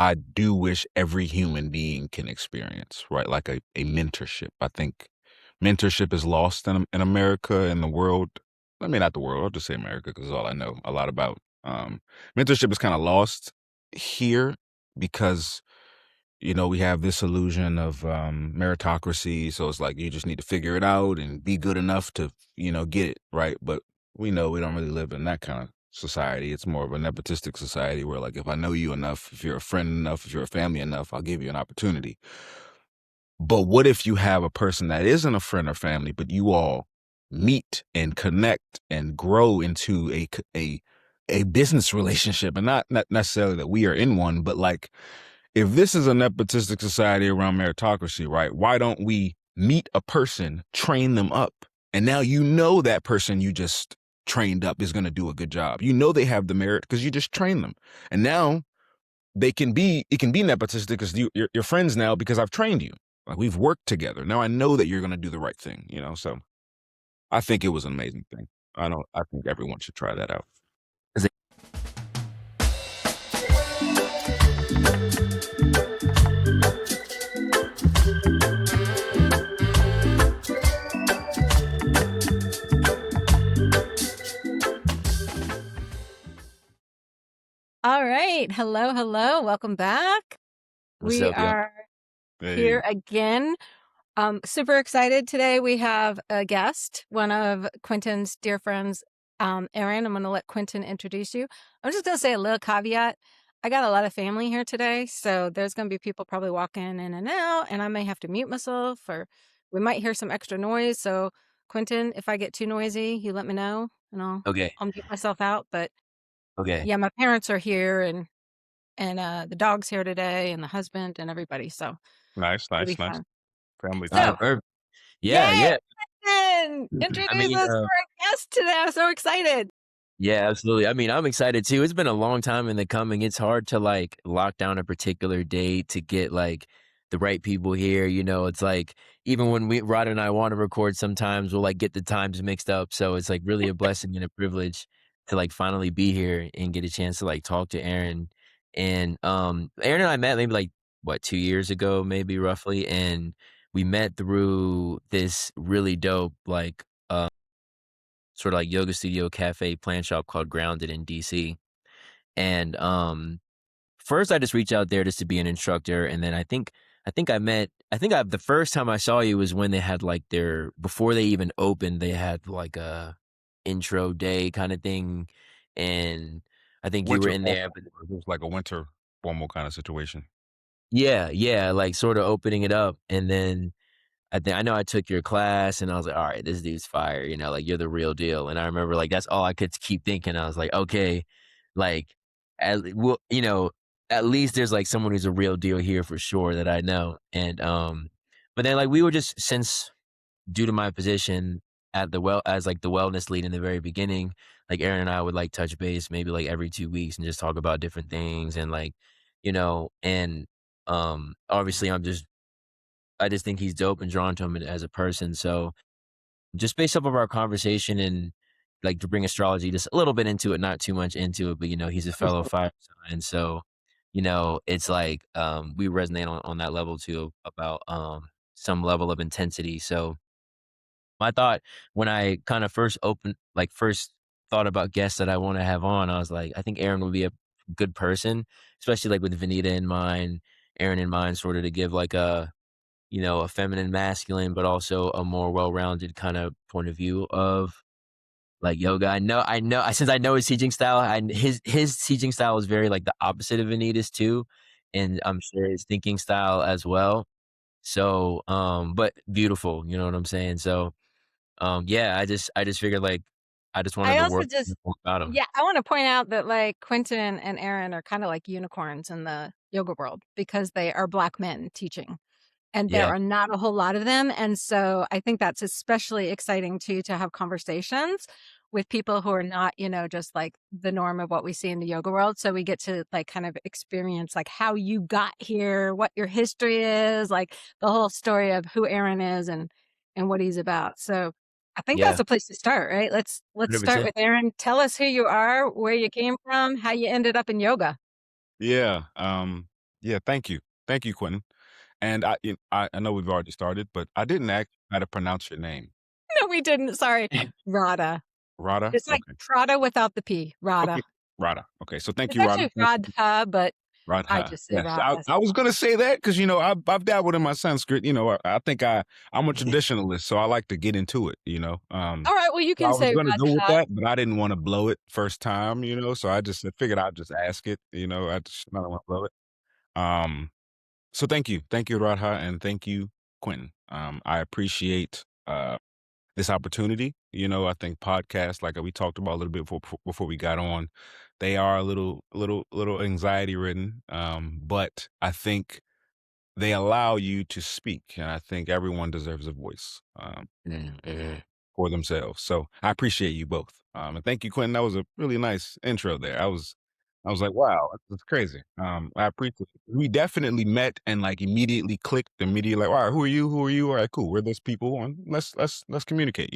I do wish every human being can experience, right? Like a mentorship. I think mentorship is lost in America and the world. I mean, not the world. I'll just say America because all I know a lot about. Mentorship is kind of lost here because we have this illusion of meritocracy. So it's like you just need to figure it out and be good enough to get it right. But we know we don't really live in that kind of society. It's more of a nepotistic society where, like, if I know you enough, if you're a friend enough, if you're a family enough, I'll give you an opportunity. But what if you have a person that isn't a friend or family, but you all meet and connect and grow into a business relationship, and not necessarily that we are in one, but like, if this is a nepotistic society around meritocracy, right? Why don't we meet a person, train them up, and now that person you just trained up is going to do a good job. They have the merit because you just train them, and now it can be nepotistic because you're friends now because I've trained you. Like, we've worked together. Now I know that you're going to do the right thing. So I think it was an amazing thing. I think everyone should try that out. Is it- All right. Hello, hello. Welcome back. What's We up, y'all? are here Hey, again. Super excited today. We have a guest, one of Quentin's dear friends, Aaron. I'm going to let Quentin introduce you. I'm just going to say a little caveat. I got a lot of family here today, so there's going to be people probably walking in and out, and I may have to mute myself, or we might hear some extra noise. So, Quentin, if I get too noisy, you let me know, and Okay. I'll mute myself out. But Okay. yeah, my parents are here, and the dog's here today and the husband and everybody, so nice, it'll be nice, nice. fun. Family All right. So, time. Perfect. Yeah. yay! Yeah. Kristen, I introduce mean, us to our guest today. I'm so excited. yeah, absolutely. I mean, I'm excited too. It's been a long time in the coming. It's hard to like lock down a particular date to get like the right people here. It's like even when Rod and I want to record, sometimes we'll like get the times mixed up. So it's like really a blessing and a privilege to like finally be here and get a chance to like talk to Aaron. And Aaron and I met maybe like what 2 years ago, maybe roughly, and we met through this really dope like sort of like yoga studio cafe plant shop called Grounded in DC. And first I just reached out there just to be an instructor, and then I think the first time I saw you was when they had like their before they even opened, they had like a intro day kind of thing, and I think you were Winter in formal. there. But It was like a winter formal kind of situation. yeah, like sort of opening it up, and then I know I took your class and I was like, all right, this dude's fire, like you're the real deal. And I remember like that's all I could keep thinking. I was like, okay, like well, at least there's like someone who's a real deal here for sure that I know. And but then like we were just since due to my position at as like the wellness lead in the very beginning, like Aaron and I would like touch base maybe like every 2 weeks and just talk about different things and like, and obviously I just think he's dope and drawn to him as a person. So just based off of our conversation and like to bring astrology just a little bit into it, not too much into it, but he's a fellow fire sign. So, it's like we resonate on that level too about some level of intensity. So my thought when I kind of first thought about guests that I want to have on, I was like, I think Aaron would be a good person, especially like with Vanita in mind, Aaron in mind, sort of to give like a feminine, masculine, but also a more well-rounded kind of point of view of like yoga. Since I know his teaching style, his teaching style is very like the opposite of Anita's too, and I'm sure his thinking style as well. So, but beautiful, you know what I'm saying? So, yeah, I just figured like I just wanted I to also work just more about him. yeah, I wanna point out that, like, Quentin and Aaron are kinda like unicorns in the yoga world because they are Black men teaching. And there Yeah, are not a whole lot of them, and so I think that's especially exciting too, to have conversations with people who are not, just like the norm of what we see in the yoga world, so we get to, like, kind of experience, like, how you got here, what your history is, like, the whole story of who Aaron is and what he's about, so I think that's yeah, a place to start, right? Let's start 100%. with Aaron. Tell us who you are, where you came from, how you ended up in yoga. Yeah. Yeah, thank you, Quentin. And I know we've already started, but I didn't ask how to pronounce your name. No, we didn't. Sorry. Rada. Rada? It's like Okay. Prada without the P. Okay. Rada. Rada. Okay. So thank It's you, Rada. actually Radha, but I Radha. just say Yes, I, Rada. I was gonna say that because I've dabbled in my Sanskrit. I think I'm a traditionalist, so I like to get into it. All right. Well, you So I can was say gonna go with Radha. that, but I didn't want to blow it first time. So I figured I'd just ask it. I don't want to blow it. Um, so thank you, Radha, and thank you, Quentin. I appreciate this opportunity. I think podcasts, like we talked about a little bit before we got on, they are a little anxiety ridden. But I think they allow you to speak, and I think everyone deserves a voice for themselves. So I appreciate you both, and thank you, Quentin. That was a really nice intro there. I was like, wow, that's crazy. I appreciate it. We definitely met and like immediately clicked. Immediately, like, all right, who are you? Who are you? All right, cool. We're those people, and let's communicate.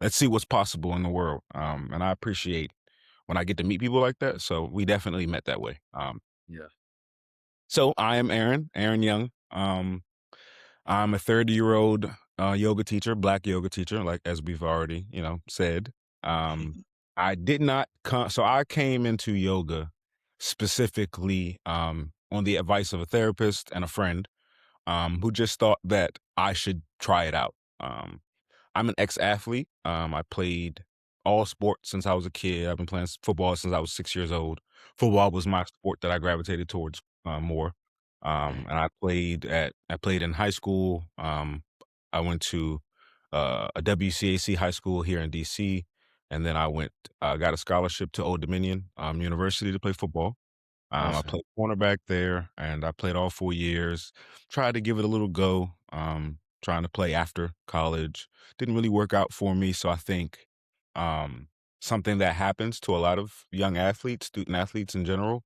Let's see what's possible in the world. And I appreciate when I get to meet people like that. So we definitely met that way. Yeah. So I am Aaron Young. I'm a 30-year-old yoga teacher, black yoga teacher, like as we've already, said. Um, I did not come, so I came into yoga specifically on the advice of a therapist and a friend who just thought that I should try it out. I'm an ex-athlete. I played all sports since I was a kid. I've been playing football since I was 6 years old. Football was my sport that I gravitated towards more. And I played in high school. I went to a WCAC high school here in DC, and then got a scholarship to Old Dominion University to play football. I Awesome. played cornerback there, and I played all 4 years. Tried to give it a little go, trying to play after college. Didn't really work out for me. So I think um, something that happens to a lot of young athletes, student athletes in general,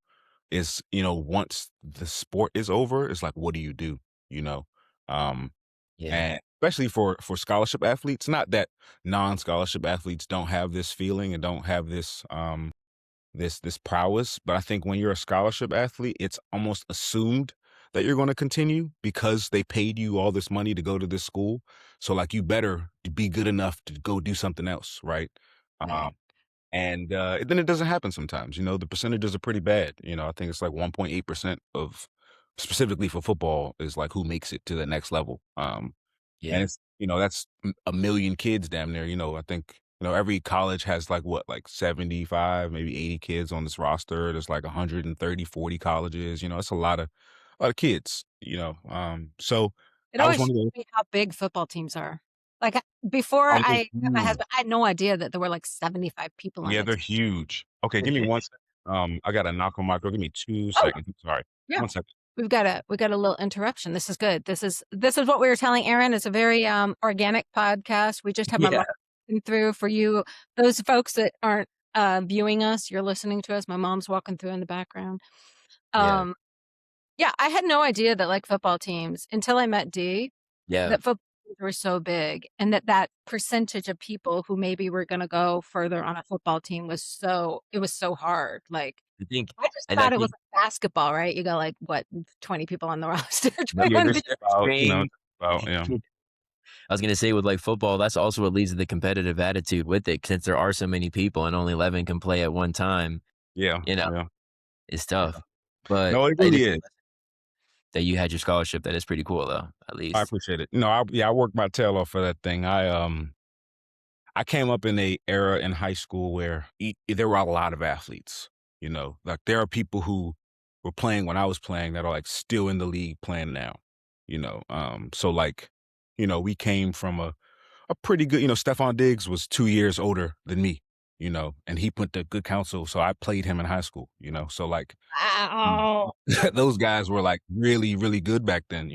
is once the sport is over, it's like, what do you do? You know, um, Yeah. and especially for scholarship athletes. Not that non-scholarship athletes don't have this feeling and don't have this prowess, but I think when you're a scholarship athlete, it's almost assumed that you're going to continue because they paid you all this money to go to this school. So like you better be good enough to go do something else, right? Um, Right. and then it doesn't happen sometimes. The percentages are pretty bad. I think it's like 1.8% of specifically for football is like who makes it to the next level. And Yeah. that's a million kids damn near. I think, every college has like what, like 75, maybe 80 kids on this roster. There's like 130, 40 colleges. It's a lot of kids, So It I was always one shows of those. me how big football teams are. Like before Oh, they're I met my huge. husband, I had no idea that there were like 75 people on Yeah, the they're team. huge. Okay, give me 1 second. I got to knock on my door. Give me two Oh, seconds. I'm sorry. yeah. 1 second. We got a little interruption. This is good. This is what we were telling Aaron. It's a very organic podcast. We just have my Yeah. mom walking through for you. Those folks that aren't viewing us, you're listening to us. My mom's walking through in the background. Yeah. Um, yeah, I had no idea that like football teams until I met Dee, Yeah. that football teams were so big and that percentage of people who maybe were going to go further on a football team it was so hard. Like I think, I just and I thought it was think, like basketball, right? You got like what 20 people on the roster, no, 21 for people. sure. About, Train. yeah. I was gonna say with like football, that's also what leads to the competitive attitude with it, since there are so many people and only 11 can play at one time. Yeah, You know, yeah. it's Yeah. tough. But No, it it is really is. that you had your scholarship. That is pretty cool, though. At I least. appreciate it. No, I worked my tail off for that thing. I came up in a era in high school where there were a lot of athletes. Like there are people who were playing when I was playing that are like still in the league playing now. So like, we came from a pretty good. Stephon Diggs was 2 years older than me. And he put the good counsel, so I played him in high school. So like, mm, Wow. those guys were like really really good back then.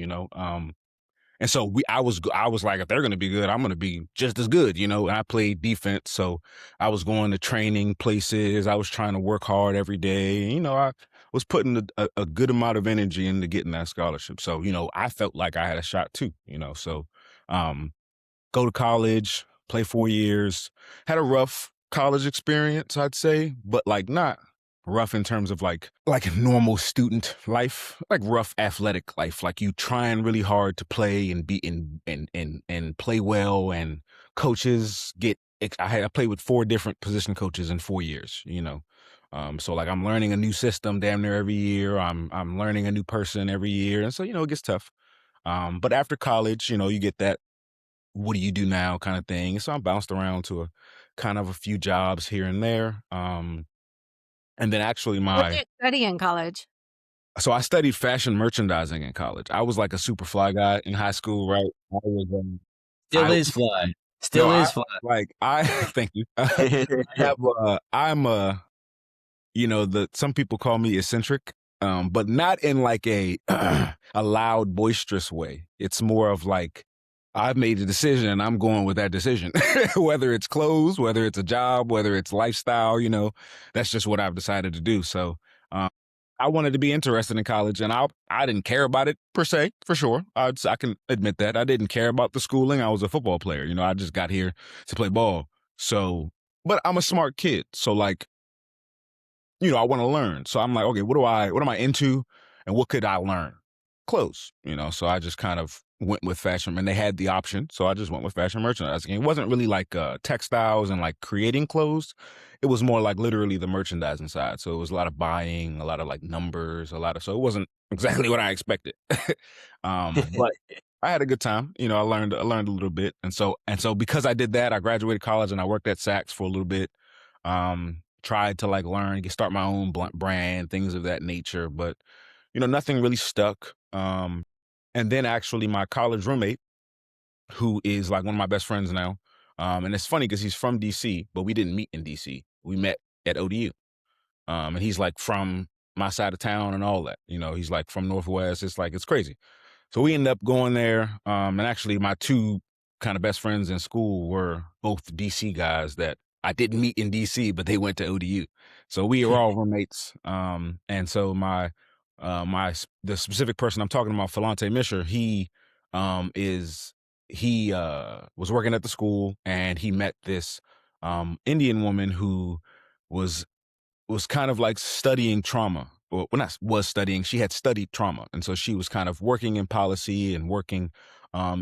And so I was like, if they're going to be good, I'm going to be just as good, and I played defense. So I was going to training places. I was trying to work hard every day. I was putting a good amount of energy into getting that scholarship. So, I felt like I had a shot too, so, go to college, play 4 years, had a rough college experience, I'd say, but like not rough in terms of like normal student life, like rough athletic life. Like you trying really hard to play and be in and play well, and coaches get. I played with 4 different position coaches in 4 years. So like I'm learning a new system damn near every year. I'm learning a new person every year, and so it gets tough. But after college, you get that what do you do now kind of thing. So I'm bounced around to a few jobs here and there. And then actually What did you study in college? so I studied fashion merchandising in college. I was like a super fly guy in high school, right? Still I is fly. no, Still I is fly. like I thank you. I'm some people call me eccentric, but not in like a a loud, boisterous way. It's more of like I've made a decision and I'm going with that decision. Whether it's clothes, whether it's a job, whether it's lifestyle, that's just what I've decided to do. So um, I wanted to be interested in college, and I didn't care about it per se, for sure. I can admit that I didn't care about the schooling. I was a football player. I just got here to play ball. So, but I'm a smart kid. So like I want to learn. So I'm like, okay, what am I into, and what could I learn? Clothes, So I just kind of went with fashion, and they had the option, so I just went with fashion merchandising. It wasn't really like textiles and like creating clothes. It was more like literally the merchandising side. So it was a lot of buying, a lot of like numbers, so it wasn't exactly what I expected. But I had a good time. I learned a little bit, and so because I did that, I graduated college and I worked at Saks for a little bit. Tried to like learn, start my own brand, things of that nature, but nothing really stuck. And then actually my college roommate, who is like one of my best friends now, and it's funny because he's from DC, but we didn't meet in DC. We met at ODU. And he's like from my side of town and all that. He's like from Northwest. It's like it's crazy. So we ended up going there. And actually, my 2 kind of best friends in school were both DC guys that I didn't meet in DC, but they went to ODU. So we were all roommates. And so the specific person I'm talking about, Falante Misher, he was working at the school, and he met this Indian woman who was kind of like studying trauma. Well, not was studying, she had studied trauma. And so she was kind of working in policy and working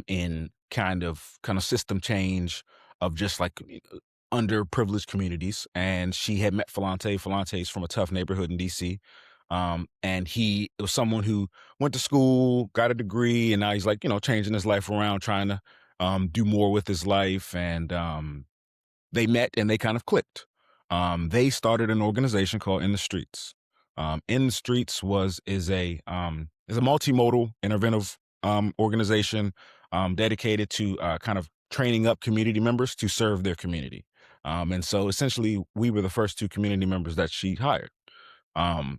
in kind of system change of just like underprivileged communities. And she had met Falante. Falante's from a tough neighborhood in DC. And he was someone who went to school, got a degree, and now he's like, changing his life around, trying to do more with his life. And they met and they kind of clicked. They started an organization called In the Streets. In the Streets is a multimodal interventive organization dedicated to kind of training up community members to serve their community. And so essentially, we were the first 2 community members that she hired. And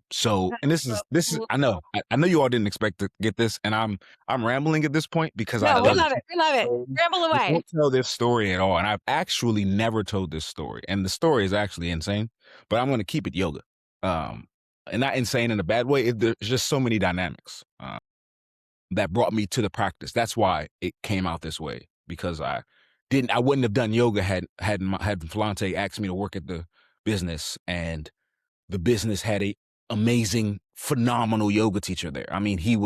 this is Cool. I know you all didn't expect to get this, and I'm rambling at this point because I No, we love love it. We love it. Ramble I away. don't tell this story at all, and I've actually never told this story, and the story is actually insane, but I'm going to keep it yoga, and not insane in a bad way. There's just so many dynamics that brought me to the practice. That's why it came out this way, because I wouldn't have done yoga had Flante asked me to work at the business, and the business had a amazing, phenomenal yoga teacher there. I mean, he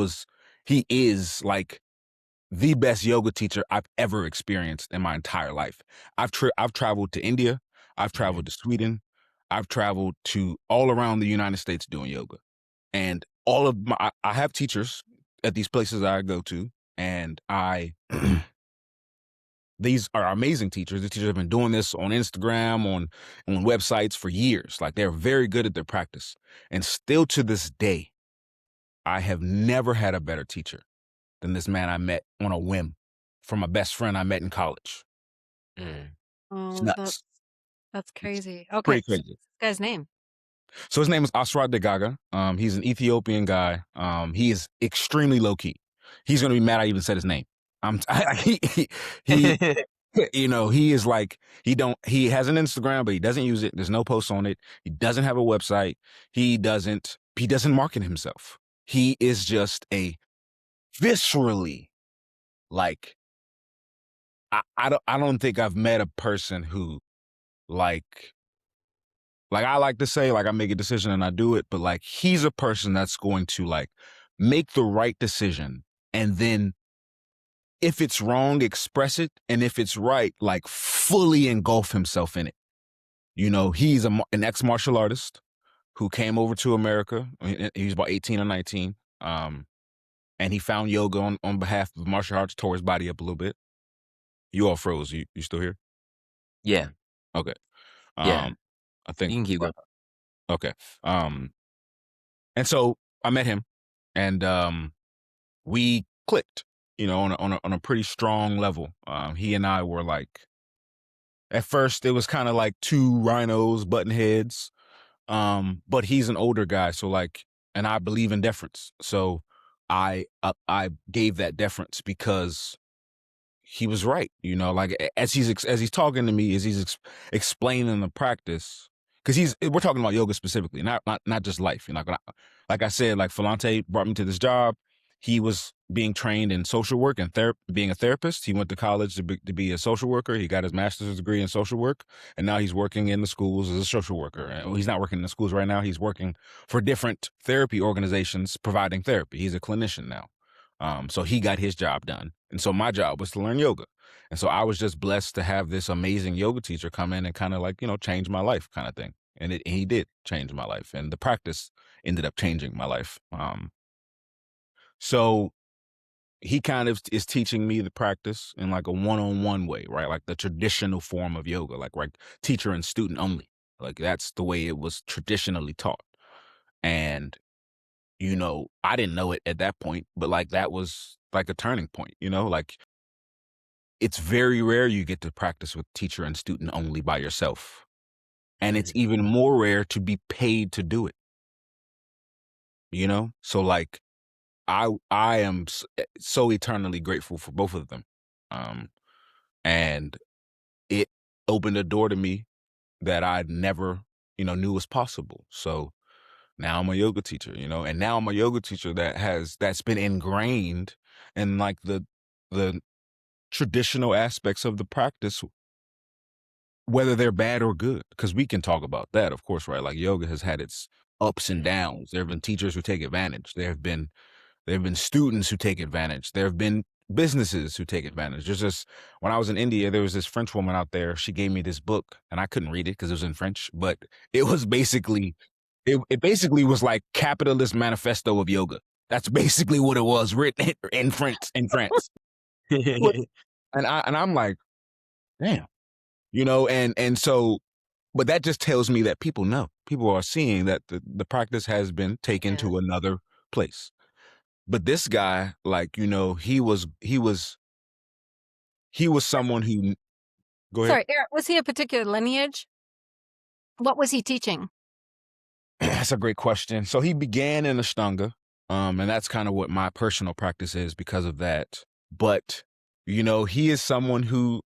is like the best yoga teacher I've ever experienced in my entire life. I've traveled to India, I've traveled to Sweden, I've traveled to all around the United States doing yoga. And all of I have teachers at these places I go to, and these are amazing teachers. The teachers have been doing this on Instagram, on websites for years. Like, they're very good at their practice. And still to this day, I have never had a better teacher than this man I met on a whim from a best friend I met in college. Mm. It's Oh, nuts. that's crazy. It's Okay, pretty so crazy. this guy's name. So his name is Asrat Degaga. He's an Ethiopian guy. He is extremely low key. He's gonna be mad I even said his name. He he is like, he has an Instagram, but he doesn't use it. There's no posts on it. He doesn't have a website. He doesn't market himself. He is just a viscerally, like, I don't think I've met a person who like Like, I like to say, like, I make a decision and I do it, but, like, he's a person that's going to, like, make the right decision, and then if it's wrong, express it, and if it's right, like, fully engulf himself in it. You know, he's an ex-martial artist who came over to America. He was about 18 or 19, and he found yoga on behalf of martial arts, tore his body up a little bit. You all froze. You still here? Yeah, Okay. yeah. I think You can keep going. okay. Um, and so I met him, and we clicked, you know, on a pretty strong level. He and I were like, at first it was kind of like two rhinos button heads. But he's an older guy, so like, and I believe in deference, so I gave that deference because he was right, you know, like as he's talking to me, as he's explaining the practice, because we're talking about yoga specifically, not just life. You know, like I said, like Falante brought me to this job. He was being trained in social work and being a therapist. He went to college to be a social worker. He got his master's degree in social work, and now he's working in the schools as a social worker. And well, he's not working in the schools right now. He's working for different therapy organizations providing therapy. He's a clinician now. So he got his job done. And so my job was to learn yoga. And so I was just blessed to have this amazing yoga teacher come in and kind of like, you know, change my life kind of thing. And he did change my life. And the practice ended up changing my life. So he kind of is teaching me the practice in like a one-on-one way, right? Like the traditional form of yoga, like right, teacher and student only. Like that's the way it was traditionally taught. And you know, I didn't know it at that point, but like that was like a turning point, you know, like it's very rare you get to practice with teacher and student only by yourself. And it's Mhm. even more rare to be paid to do it, you know? So like I am so eternally grateful for both of them. Um and it opened a door to me that I never, you know, knew was possible. So now I'm a yoga teacher, you know, and now I'm a yoga teacher that's been ingrained in like the traditional aspects of the practice, whether they're bad or good, because we can talk about that, of course, right? Like yoga has had its ups and downs. There have been teachers who take advantage. There have been students who take advantage. There have been businesses who take advantage. There's this When I was in India, there was this French woman out there. She gave me this book, and I couldn't read it because it was in French, but it was basically it basically was like capitalist manifesto of yoga. That's basically what it was, written in France. What- And I'm like, damn, you know, and so, but that just tells me that people are seeing that the practice has been taken Yeah. to another place. But this guy, like, you know, he was someone who go ahead. Sorry, Eric, was he a particular lineage? What was he teaching? That's a great question. So he began in Ashtanga, and that's kind of what my personal practice is because of that. But, you know, he is someone who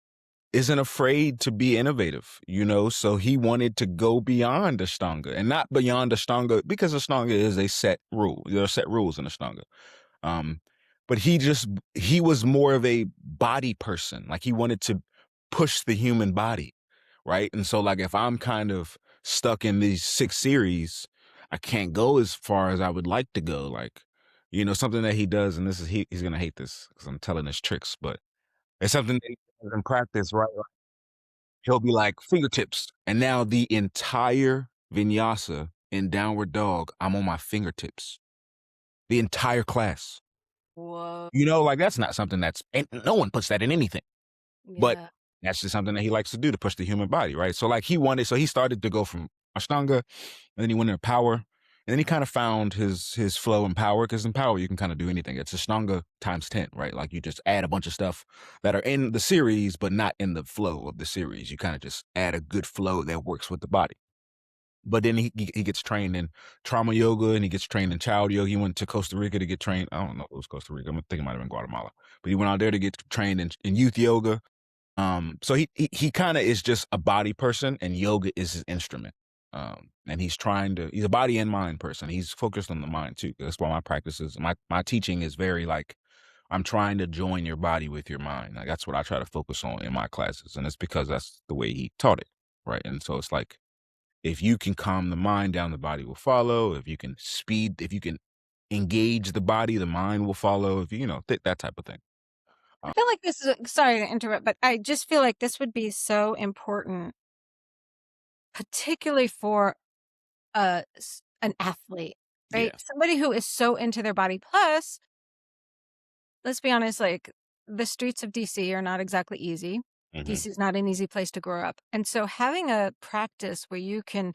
isn't afraid to be innovative, you know, so he wanted to go beyond Ashtanga and not beyond Ashtanga because Ashtanga is a set rule. There are set rules in Ashtanga. Um, but he was more of a body person. Like he wanted to push the human body, right? And so like if I'm kind of stuck in these 6 series, I can't go as far as I would like to go. Like, you know, something that he does, and this is he's gonna hate this because I'm telling his tricks, but it's something that he does in practice, right? Like, he'll be like fingertips, and now the entire vinyasa in downward dog, I'm on my fingertips. The entire class. Whoa. You know, like that's not something and no one puts that in anything. But Yeah. that's just something that he likes to do to push the human body, right? So like he started to go from Ashtanga, and then he went into power, and then he kind of found his flow in power, because in power you can kind of do anything. It's Ashtanga times 10, right? Like you just add a bunch of stuff that are in the series, but not in the flow of the series. You kind of just add a good flow that works with the body. But then he gets trained in trauma yoga, and he gets trained in child yoga. He went to Costa Rica to get trained. I don't know if it was Costa Rica. I'm thinking it might have been Guatemala. But he went out there to get trained in youth yoga. So he kind of is just a body person, and yoga is his instrument. And he's a body and mind person. He's focused on the mind too. That's why my practices, my teaching is very like, I'm trying to join your body with your mind. Like that's what I try to focus on in my classes. And it's because that's the way he taught it. Right. And so it's like, if you can calm the mind down, the body will follow. If you can engage the body, the mind will follow. If you know that type of thing. I Uh, feel like this is sorry to interrupt, but I just feel like this would be so important, particularly for an athlete, right? yeah. Somebody who is so into their body. Plus, let's be honest, like the streets of DC are not exactly easy. Hmm. DC is not an easy place to grow up. And so having a practice where you can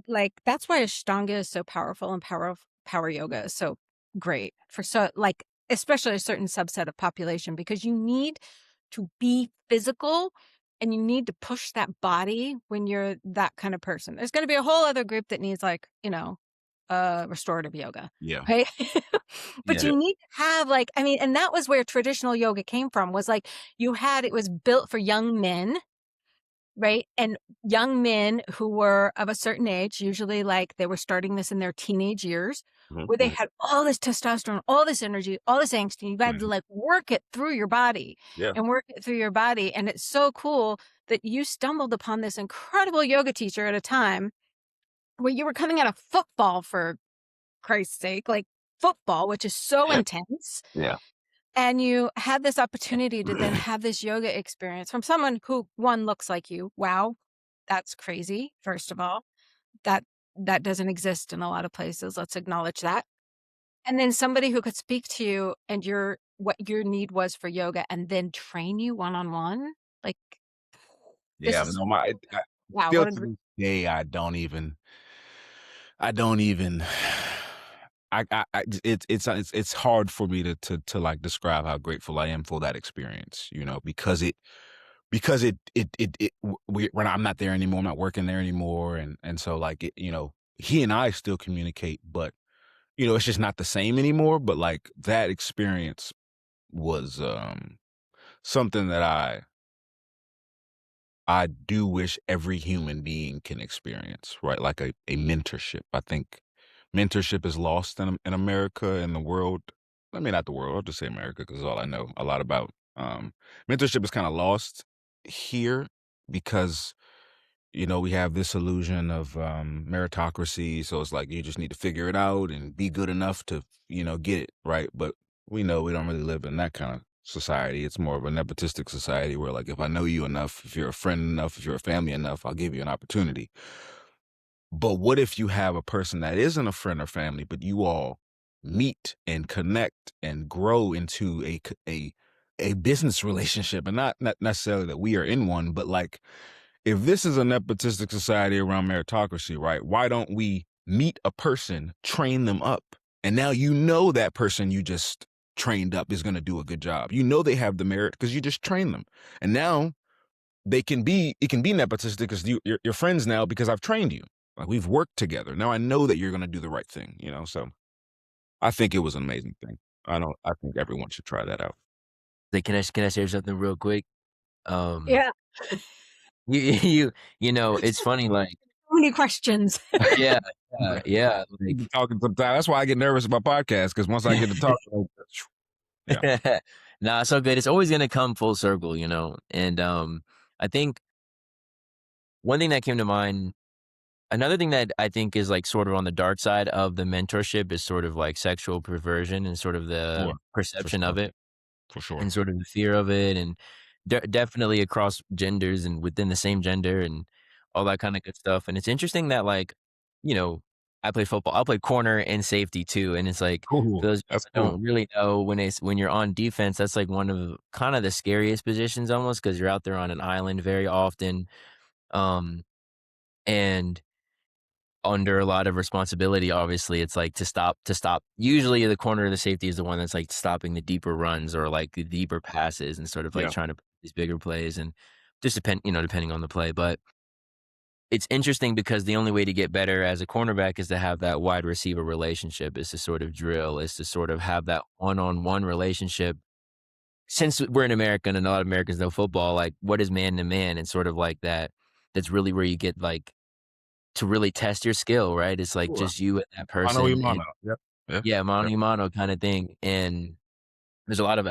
like that's why Ashtanga is so powerful and power yoga is so great for so like especially a certain subset of population because you need to be physical and you need to push that body when you're that kind of person. There's going to be a whole other group that needs like, restorative yoga, Yeah. right? But Yeah. you need to have like I mean and that was where traditional yoga came from was like it was built for young men, right? And young men who were of a certain age, usually like they were starting this in their teenage years, where they Hmm. had all this testosterone, all this energy, all this angst, and you had to like work it through your body Yeah. and work it through your body. And it's so cool that you stumbled upon this incredible yoga teacher at a time where you were coming out of football for Christ's sake, like football, which is so intense. Yeah. And you had this opportunity to then have this yoga experience from someone who, one, looks like you. Wow, that's crazy, first of all. That that doesn't exist in a lot of places, let's acknowledge that. And then somebody who could speak to you and what your need was for yoga and then train you one-on-one, like, this Yeah. is No, wow, still what a to gr this day, I don't even. It's hard for me to like describe how grateful I am for that experience, when I'm not there anymore, I'm not working there anymore, and so like he and I still communicate, but it's just not the same anymore. But like that experience was something that I do wish every human being can experience, right? Like a mentorship. I think mentorship is lost in America and the world. I mean, not the world. I'll just say America because all I know a lot about. Mentorship is kind of lost here because we have this illusion of meritocracy. So it's like you just need to figure it out and be good enough to get it right. But we know we don't really live in that kind of society. It's more of a nepotistic society where like if I know you enough, if you're a friend enough, if you're a family enough, I'll give you an opportunity. But what if you have a person that isn't a friend or family, but you all meet and connect and grow into a business relationship, and not necessarily that we are in one, but like if this is a nepotistic society around meritocracy, right? Why don't we meet a person, train them up, and now that person you just trained up is going to do a good job. They have the merit because you just train them, and now it can be nepotistic because you're friends now because I've trained you. Like we've worked together. Now I know that you're going to do the right thing. So I think it was an amazing thing. I think everyone should try that out. Like, can I share something real quick? Um, yeah, you it's funny, like, so many questions. yeah, Right. yeah, Be like, talking sometimes. That's why I get nervous about podcasts because once I get to talk, yeah, nah, it's so good. It's always gonna come full circle, And I think one thing that came to mind, another thing that I think is like sort of on the dark side of the mentorship is sort of like sexual perversion and sort of the sure, for perception sure, of it for sure. and sort of the fear of it, and definitely across genders and within the same gender and all that kind of good stuff. And it's interesting that like, you know, I play football. I'll play corner and safety too, and it's like for Cool. those That's people that cool. don't really know when you're on defense, that's like one of kind of the scariest positions almost because you're out there on an island very often, um, and under a lot of responsibility. Obviously, it's like to stop. Usually, the corner of the safety is the one that's like stopping the deeper runs or like the deeper passes and sort of like Yeah. trying to put these bigger plays and just depending on the play. But it's interesting because the only way to get better as a cornerback is to have that wide receiver relationship, is to sort of drill, is to sort of have that one-on-one relationship. Since we're in America and a lot of Americans know football, like what is man to man and sort of like that. That's really where you get like to really test your skill, right? It's like Sure. just you and that Mano a person and mano. Yep. Yep. yeah, mano Yep. a mano kinda thing, and there's a lot of,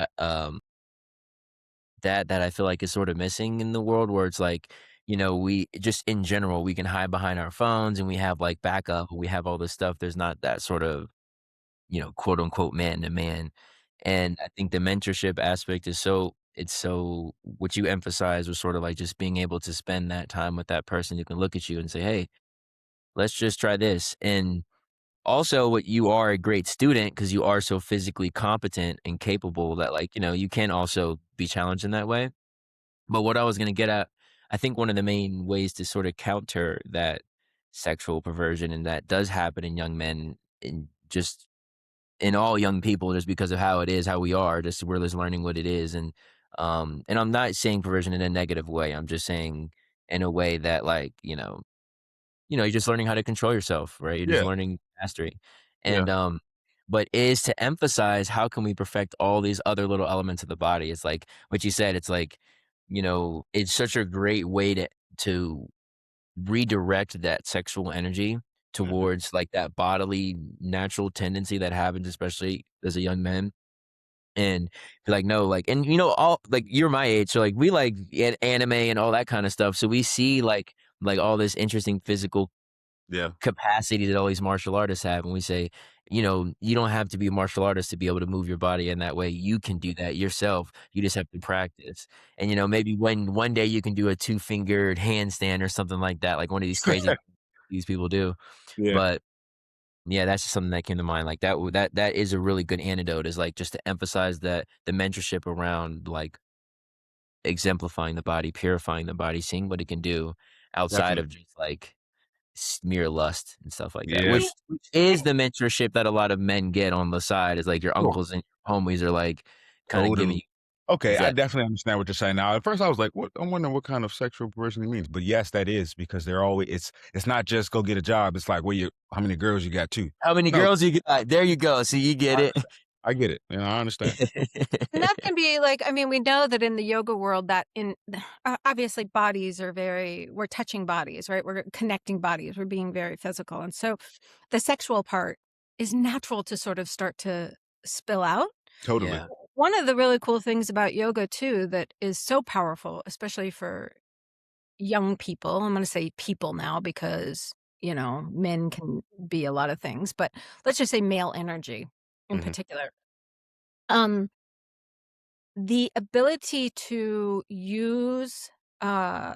that I feel like is sort of missing in the world where it's like we just in general, we can hide behind our phones and we have like backup, we have all this stuff. There's not that sort of, quote unquote man to man. And I think the mentorship aspect is it's so what you emphasize was sort of like just being able to spend that time with that person who can look at you and say, hey, let's just try this. And also what you are a great student because you are so physically competent and capable that like, you can also be challenged in that way. But what I was gonna get at, I think one of the main ways to sort of counter that sexual perversion and that does happen in young men and just in all young people just because of how it is, how we are, just we're just learning what it is. And I'm not saying perversion in a negative way. I'm just saying in a way that like, you're just learning how to control yourself, right? You're just Yeah, learning mastery. yeah, And but is to emphasize how can we perfect all these other little elements of the body. It's like what you said, it's like, it's such a great way to redirect that sexual energy mhm, towards like that bodily natural tendency that happens, especially as a young man. And be like, no, like, and all like you're my age, so like we like anime and all that kind of stuff. So we see like all this interesting physical yeah, capacity that all these martial artists have, and we say, you don't have to be a martial artist to be able to move your body in that way. You can do that yourself. You just have to practice. And maybe when one day you can do a two-fingered handstand or something like that, like one of these crazy these people do. yeah, But yeah, that's just something that came to mind. Like that is a really good antidote is like just to emphasize that the mentorship around like exemplifying the body, purifying the body, seeing what it can do outside definitely. of just like mere lust and stuff like that, Yeah, which is the mentorship that a lot of men get on the side is like your sure, uncles and homies are like kinda giving totally. you Okay, I exact definitely understand what you're saying now. At first, I was like, "What?" I'm wondering what kind of sexual perversion he means. But yes, that is because they're always. It's not just go get a job. It's like, how many girls you got too. how many No, girls you got? There you go. See, you I get it. understand. I get it. I understand. And that can be like, I mean, we know that in the yoga world that obviously bodies are we're touching bodies, right? We're connecting bodies. We're being very physical. And so the sexual part is natural to sort of start to spill out. Totally. Yeah. One of the really cool things about yoga too that is so powerful, especially for young people. I'm going to say people now because, men can be a lot of things, but let's just say male energy in Mhm, particular. Um the ability to use uh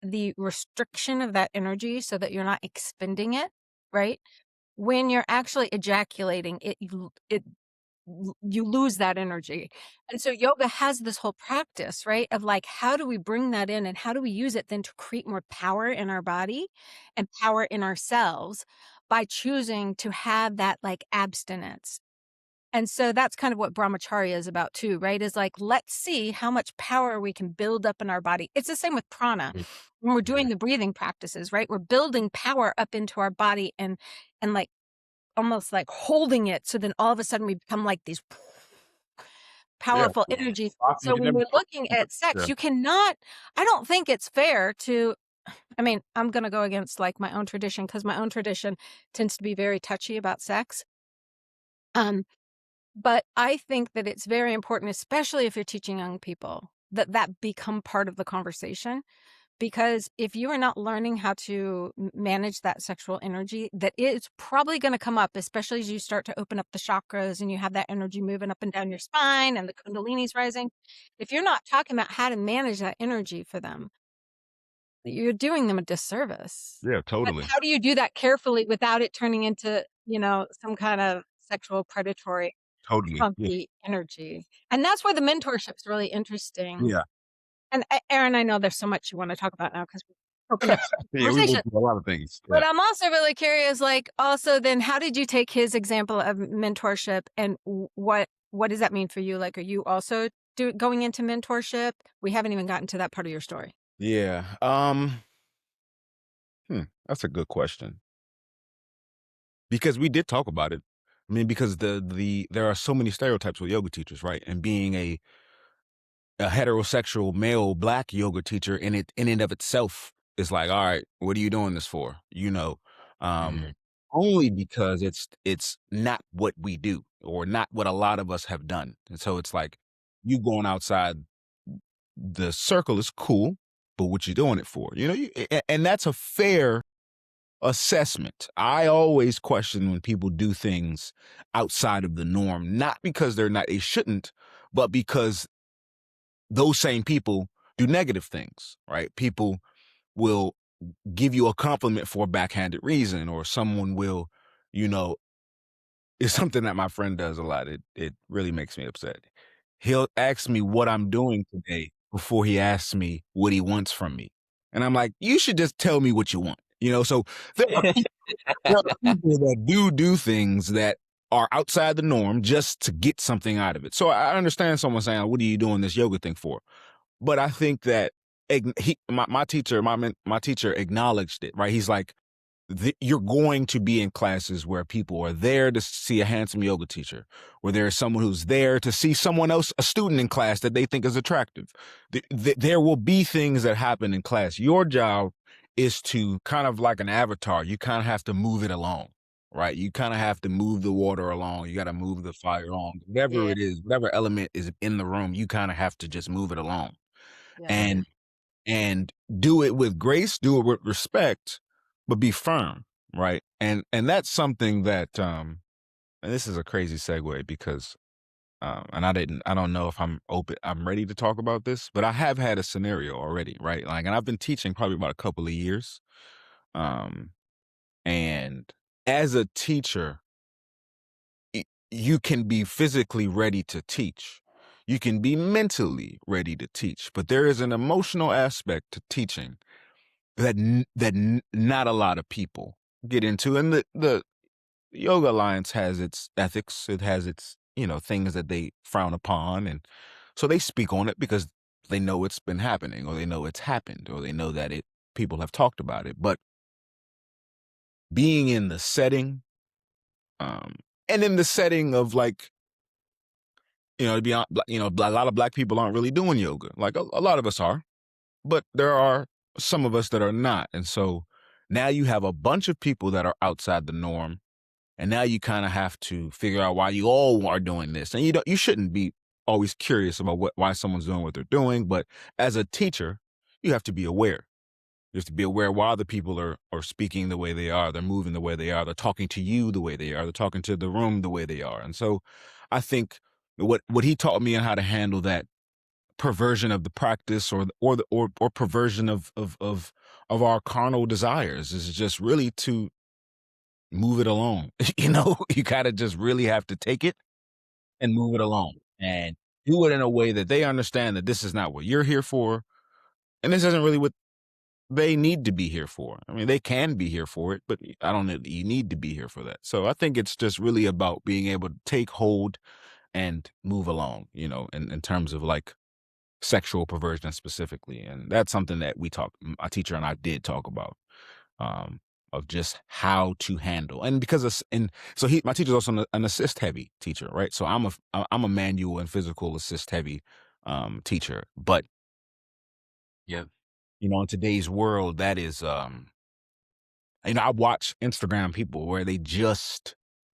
the restriction of that energy so that you're not expending it, right? When you're actually ejaculating, you lose that energy. And so yoga has this whole practice, right? Of like, how do we bring that in and how do we use it then to create more power in our body and power in ourselves by choosing to have that like abstinence. And so that's kind of what brahmacharya is about too, right? Is like, let's see how much power we can build up in our body. It's the same with prana. Mm, When we're mhm. doing the breathing practices, right? We're building power up into our body and like almost like holding it so then all of a sudden we become like these yeah, powerful energies. you So can when never we're stop looking moving. at sex, Yeah, you cannot I don't think it's fair to I mean, I'm going to go against like my own tradition cuz my own tradition tends to be very touchy about sex. Um But I think that it's very important, especially if you're teaching young people, that that become part of the conversation. Because if you are not learning how to manage that sexual energy, that it's probably going to come up, especially as you start to open up the chakras and you have that energy moving up and down your spine and the kundalini's rising. If you're not talking about how to manage that energy for them, you're doing them a disservice. yeah, But totally, how do you do that carefully without it turning into, some kind of sexual predatory totally. Yeah, funky energy. And that's where the mentorship's really interesting. yeah, And Aaron, I know there's so much you wanna talk about now because we've opened up the yeah. We will conversation. do a lot of things. But Yeah, I'm also really curious, like, also then how did you take his example of mentorship and what does that mean for you? Like, are you also going into mentorship? We haven't even gotten to that part of your story. yeah. That's a good question because we did talk about it. I mean, because there are so many stereotypes with yoga teachers, right? And being a heterosexual male black yoga teacher in and of itself is like, all right, what are you doing this for? Mhm. Only because it's not what we do or not what a lot of us have done. And so it's like you going outside the circle is cool. but what you doing it for? You know, and that's a fair assessment. I always question when people do things outside of the norm, not because they shouldn't, but because those same people do negative things, right? People will give you a compliment for a backhanded reason, or someone will, you know, it's something that my friend does a lot. It really makes me upset. He'll ask me what I'm doing today before he asks me what he wants from me. And I'm like, you should just tell me what you want. You know, so there are there are people that do things that are outside the norm just to get something out of it. So I understand someone saying, "What are you doing this yoga thing for?" But I think that my teacher acknowledged it, right? He's like, you're going to be in classes where people are there to see a handsome yoga teacher, where there's someone who's there to see someone else, a student in class that they think is attractive. There will be things that happen in class. Your job is to kind of like an avatar. You kind of have to move it along, right? You kind of have to move the water along. You got to move the fire along. Whatever Yeah. it is, whatever element is in the room, you kind of have to just move it along. Yeah. And and do it with grace, do it with respect, but be firm, right? And that's something that and this is a crazy segue because and I don't know if I'm ready to talk about this, but I have had a scenario already, right? Like, and I've been teaching probably about a couple of years. Um and as a teacher, you can be physically ready to teach. You can be mentally ready to teach, but there is an emotional aspect to teaching that not a lot of people get into. And the Yoga Alliance has its ethics. It has its, you know, things that they frown upon. And so they speak on it because they know it's been happening, or they know it's happened, or they know that people have talked about it. But being in the setting, um, and in the setting of like, you know, to be honest, you know, a lot of black people aren't really doing yoga. Like a lot of us are, but there are some of us that are not. And so now you have a bunch of people that are outside the norm. And now you kind of have to figure out why you all are doing this. And you shouldn't be always curious about why someone's doing what they're doing. But as a teacher, you have to be aware. You have to be aware why the people are speaking the way they are. They're moving the way they are. They're talking to you the way they are. They're talking to the room the way they are. And so I think what he taught me on how to handle that perversion of the practice, or perversion of our carnal desires, is just really to move it along. You know, you gotta just really have to take it and move it along, and do it in a way that they understand that this is not what you're here for, and this isn't really what they need to be here for. I mean, they can be here for it, but I don't know that you need to be here for that. So I think it's just really about being able to take hold and move along, you know, in terms of like sexual perversion specifically. And that's something that my teacher and I did talk about, um, of just how to handle. And because and so my teacher's also an assist heavy teacher, right? So I'm a manual and physical assist heavy teacher. But Yep. you know, in today's world, that is you know, I watch Instagram people where they just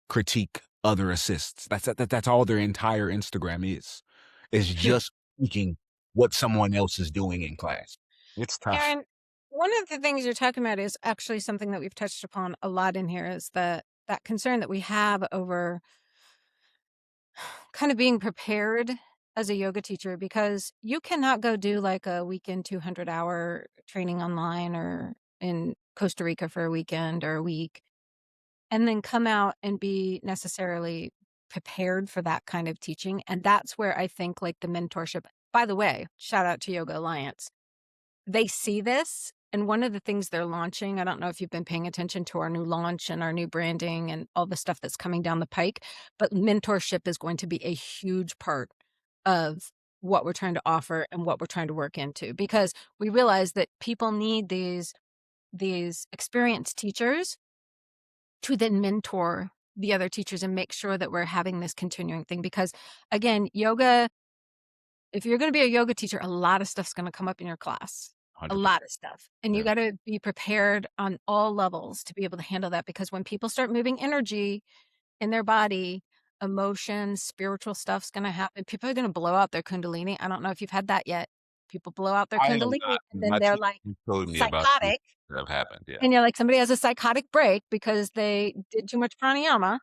critique other assists. That's all their entire Instagram is just critiquing what someone else is doing in class. It's tough. Aaron, one of the things you're talking about is actually something that we've touched upon a lot in here, is that concern that we have over kind of being prepared as a yoga teacher, because you cannot go do like a weekend 200-hour training online or in Costa Rica for a weekend or a week and then come out and be necessarily prepared for that kind of teaching. And that's where I think like the mentorship, by the way, shout out to Yoga Alliance. They see this. And one of the things they're launching, I don't know if you've been paying attention to our new launch and our new branding and all the stuff that's coming down the pike, but mentorship is going to be a huge part of what we're trying to offer and what we're trying to work into, because we realize that people need these experienced teachers to then mentor the other teachers and make sure that we're having this continuing thing. Because again, yoga, if you're going to be a yoga teacher, a lot of stuff's going to come up in your class, a 100%. lot of stuff. And you got to be prepared on all levels to be able to handle that. Because when people start moving energy in their body, emotions, spiritual stuff's going to happen. People are going to blow out their kundalini. I don't know if you've had that yet. people blow out their I am Kundalini not. and then My they're teacher like told me about this psychotic. that have happened, yeah. And you're like, somebody has a psychotic break because they did too much pranayama.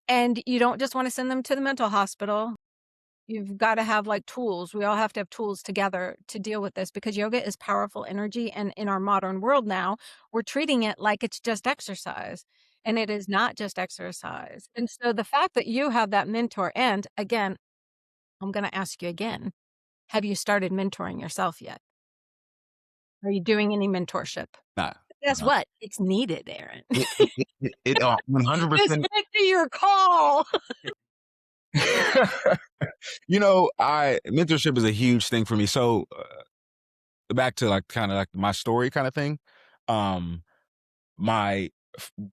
And you don't just want to send them to the mental hospital. You've got to have like tools. We all have to have tools together to deal with this because yoga is powerful energy. And in our modern world now, we're treating it like it's just exercise. And it is not just exercise. And so the fact that you have that mentor, and again, I'm going to ask you again, have you started mentoring yourself yet? Are you doing any mentorship? Nah, Guess no. what? It's needed, Aaron. It 100%. Listen to your call. You know, I mentorship is a huge thing for me. So, back to, like, kinda like my story kinda thing, um, my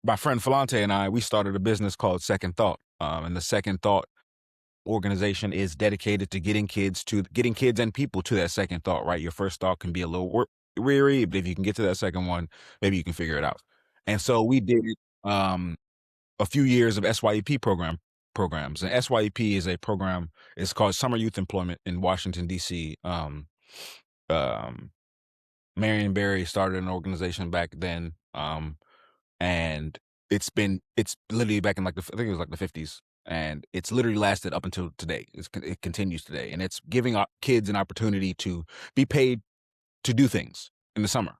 my friend Falante and I, we started a business called Second Thought, and the Second Thought organization is dedicated to getting kids and people to that second thought, right? Your first thought can be a little weary, but if you can get to that second one, maybe you can figure it out. And so we did a few years of SYEP programs. And SYEP is a program, it's called Summer Youth Employment in Washington, DC. Um, Marion Barry started an organization back then. And it's literally back in like I think it was like the 50s, and it's literally lasted up until today. It continues today, and it's giving our kids an opportunity to be paid to do things in the summer.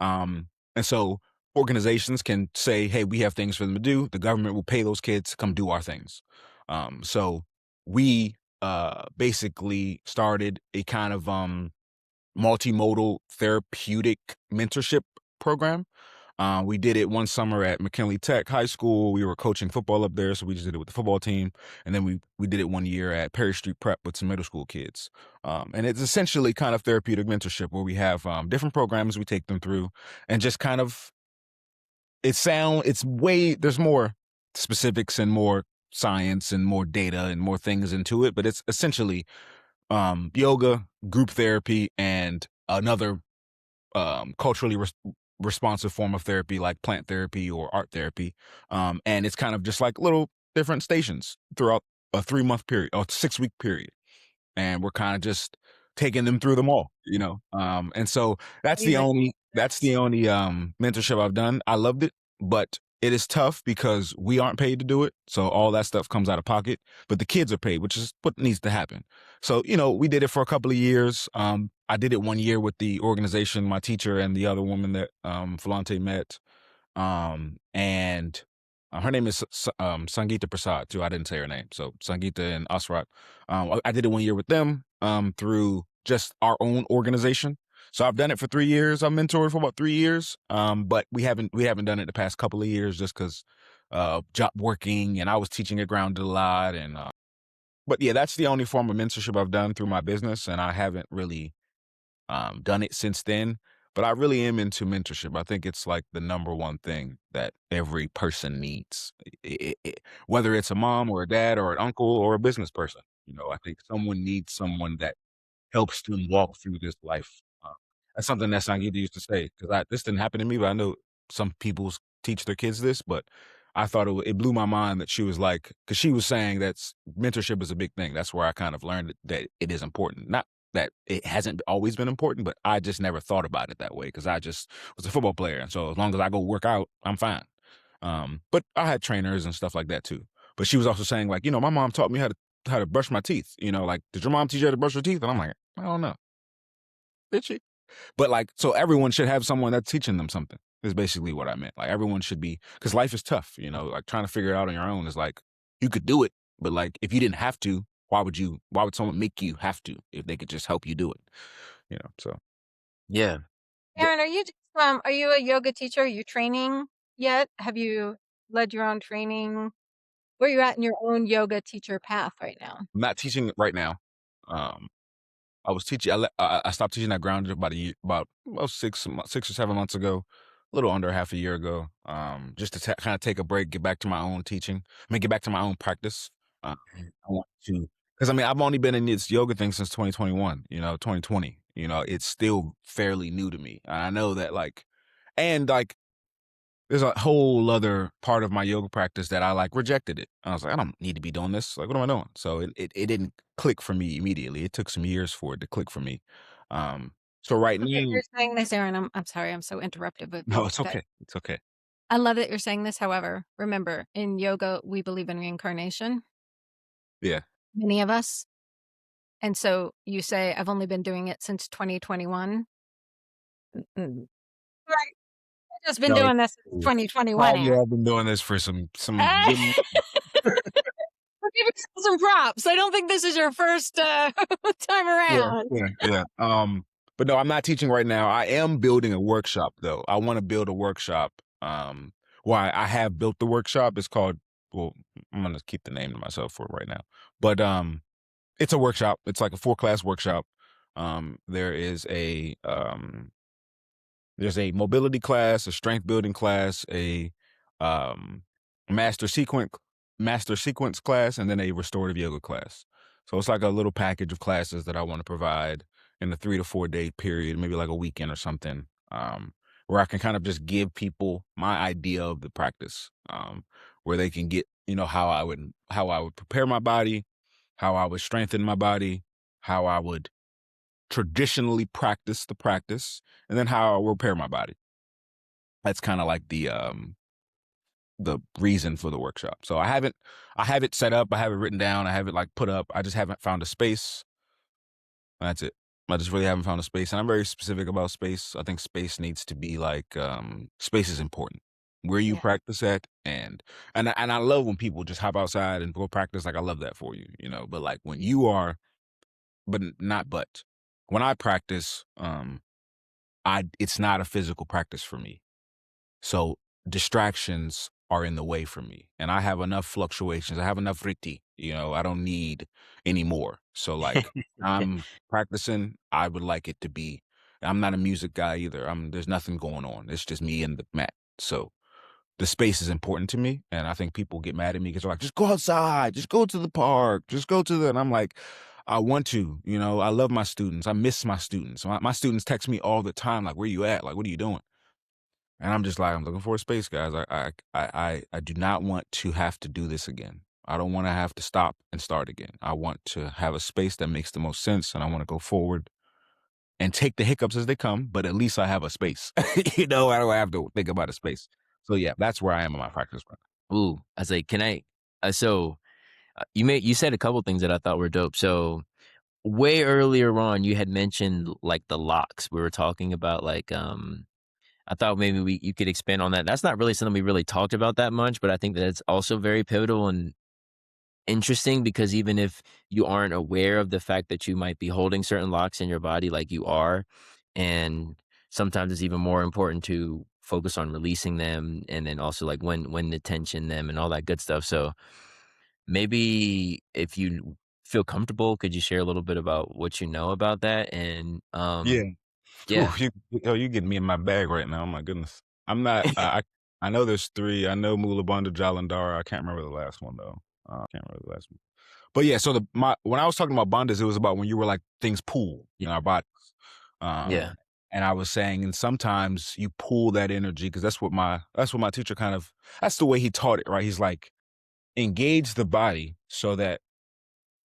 And so organizations can say, hey, we have things for them to do. The government will pay those kids to come do our things. So we basically started a kind of multimodal therapeutic mentorship program. We did it one summer at McKinley Tech High School. We were coaching football up there, so we just did it with the football team. And then we did it one year at Perry Street Prep with some middle school kids. And it's essentially kind of therapeutic mentorship where we have different programs we take them through, and just kind of there's more specifics and more science and more data and more things into it, but it's essentially yoga, group therapy, and another culturally responsive form of therapy like plant therapy or art therapy. And it's kind of just like little different stations throughout a 3-month period or 6-week period. And we're kind of just taking them through them all, you know? And so that's You the like only, that's this? the only, mentorship I've done. I loved it, but it is tough because we aren't paid to do it. So all that stuff comes out of pocket, but the kids are paid, which is what needs to happen. So, you know, we did it for a couple of years. I did it one year with the organization, my teacher and the other woman that, Falante met. And her name is Sangeeta Prasad too. I didn't say her name. So Sangeeta and Asrat. I did it one year with them through just our own organization. So I've done it for 3 years. I've mentored for about 3 years. But we haven't done it the past couple of years just because job working, and I was teaching at Grounded a lot. And but yeah, that's the only form of mentorship I've done through my business, and I haven't really done it since then. But I really am into mentorship. I think it's like the number one thing that every person needs, whether it's a mom or a dad or an uncle or a business person. You know, I think someone needs someone that helps them walk through this life. That's something that Sangeeta used to say, because this didn't happen to me, but I know some people teach their kids this. But I thought it blew my mind that she was like, because she was saying that mentorship is a big thing. That's where I kind of learned that it is important. Not that it hasn't always been important, but I just never thought about it that way because I just was a football player. And so as long as I go work out, I'm fine. But I had trainers and stuff like that too. But she was also saying, like, you know, my mom taught me how to brush my teeth. You know, like, did your mom teach you how to brush your teeth? And I'm like, I don't know. Did she? But like, so everyone should have someone that's teaching them something, is basically what I meant. Like, everyone should be, because life is tough, you know, like trying to figure it out on your own is like, you could do it, but like, if you didn't have to, why would someone make you have to if they could just help you do it? You know, so. Yeah. Aaron, are you a yoga teacher? Are you training yet? Have you led your own training? Where are you at in your own yoga teacher path right now? I'm not teaching it right now. Um, I was teaching. I stopped teaching at Grounded about a year, about 6 or 7 months ago, a little under half a year ago. Just to kind of take a break, get back to my own teaching. I mean, get back to my own practice. I want to, because I mean, I've only been in this yoga thing since 2021. You know, 2020. You know, it's still fairly new to me. And I know that, like, and like, there's a whole other part of my yoga practice that I like rejected it. I was like, I don't need to be doing this. Like, what am I doing? So it didn't click for me immediately. It took some years for it to click for me. So right I love that now, you're saying this, Aaron. I'm sorry, I'm so interruptive of no, you, it's but okay. It's okay. I love that you're saying this. However, remember, in yoga, we believe in reincarnation, Yeah. many of us. And so you say, I've only been doing it since 2021. Mm. Right. I've just been No, doing this since 2021, Aaron. I've been doing this for some Ah, good. I'll give you some props. I don't think this is your first time Yeah, around. yeah. But no, I'm not teaching right now. I am building a workshop though. I want to build a workshop. Why I have built the workshop. It's called. Well, I'm gonna keep the name to myself for it right now. But it's a workshop. It's like a 4-class workshop. There is there's a mobility class, a strength building class, a um, master sequence master sequence class, and then a restorative yoga class. So it's like a little package of classes that I want to provide in a 3 to 4 day period, maybe like a weekend or something, where I can kind of just give people my idea of the practice, where they can get how I would prepare my body, how I would strengthen my body, how I would traditionally practice the practice, and then how I repair my body. That's kind of like the reason for the workshop. So I have it set up, I have it written down, I have it like put up. I just haven't found a space. That's it. I just really haven't found a space. And I'm very specific about space. I think space needs to be like space is important. Where you Yeah. practice at and I love when people just hop outside and go practice. Like I love that for you, but like when you are but when I practice, it's not a physical practice for me. So distractions are in the way for me. And I have enough fluctuations. I have enough riti, I don't need any more. So like I'm practicing, I would like it to be I'm not a music guy either. There's nothing going on. It's just me and the mat. So the space is important to me. And I think people get mad at me because they're like, just go outside, just go to the park, just go to and I'm like, I want to, I love my students. I miss my students. My students text me all the time, like, where you at? Like, what are you doing? And I'm just like, I'm looking for a space, guys. I do not want to have to do this again. I don't want to have to stop and start again. I want to have a space that makes the most sense, and I want to go forward and take the hiccups as they come. But at least I have a space. I don't have to think about a space. So yeah, that's where I am in my practice. Ooh, I was like, can I? So you said a couple things that I thought were dope. So way earlier on, you had mentioned like the locks. We were talking about like I thought maybe you could expand on that. That's not really something we really talked about that much, but I think that it's also very pivotal and interesting because even if you aren't aware of the fact that you might be holding certain locks in your body like you are, and sometimes it's even more important to focus on releasing them and then also like when to tension them and all that good stuff. So maybe if you feel comfortable, could you share a little bit about what you know about that? And Yeah. Whew, yeah. you getting me in my bag right now. Oh my goodness. I'm not. I know there's 3. I know Mula Bandha Jalandhara. I can't remember the last one though. I can't remember the last one. But yeah, so when I was talking about bandhas, it was about when you were like things pool in our bodies. Yeah. And I was saying, and sometimes you pull that energy because that's what my teacher that's the way he taught it, right? He's like, engage the body so that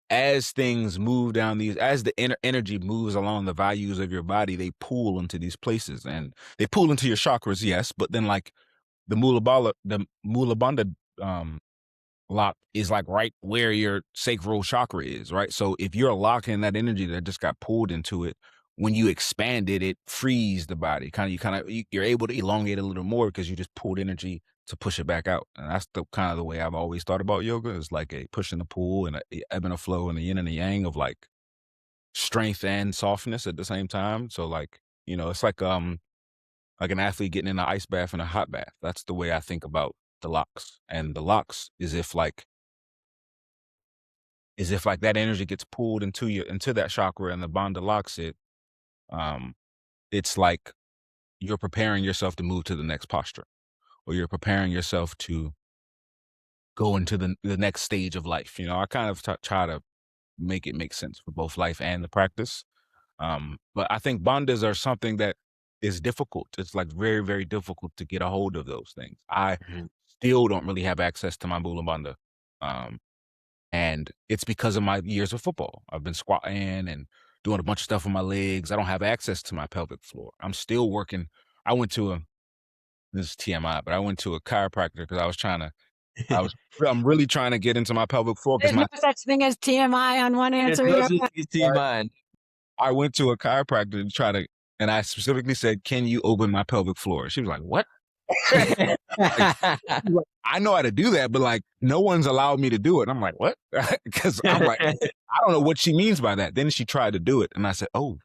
as things move down as the energy moves along the values of your body, they pool into these places and they pool into your chakras, yes, but then like the Mula Bandha lock is like right where your sacral chakra is, right? So if you're locking that energy that just got pulled into it, when you expand it, it frees the body. You're able to elongate a little more because you just pulled energy to push it back out. And that's the kind of the way I've always thought about yoga is like a push and a pull and a ebb and a flow and the yin and the yang of like strength and softness at the same time. So it's like an athlete getting in an ice bath and a hot bath. That's the way I think about the locks. And the locks is if like that energy gets pulled into that chakra and the bandha locks it, um, it's like you're preparing yourself to move to the next posture, or you're preparing yourself to go into the next stage of life. I kind of try to make sense for both life and the practice. But I think bandhas are something that is difficult. It's like very, very difficult to get a hold of those things. I Mhm. still don't really have access to my Bula. Um, and it's because of my years of football. I've been squatting and doing a bunch of stuff with my legs. I don't have access to my pelvic floor. I'm still working. I went to a this is TMI, but I went to a chiropractor because I was I'm really trying to get into my pelvic floor because There's no my such thing as TMI on one There's answer no here. such thing as TMI. I went to a chiropractor to try to, and I specifically said, "Can you open my pelvic floor?" She was like, "What?" Like, I know how to do that, but like, no one's allowed me to do it. I'm like, "What?" Because I'm like, I don't know what she means by that. Then she tried to do it, and I said, "Oh,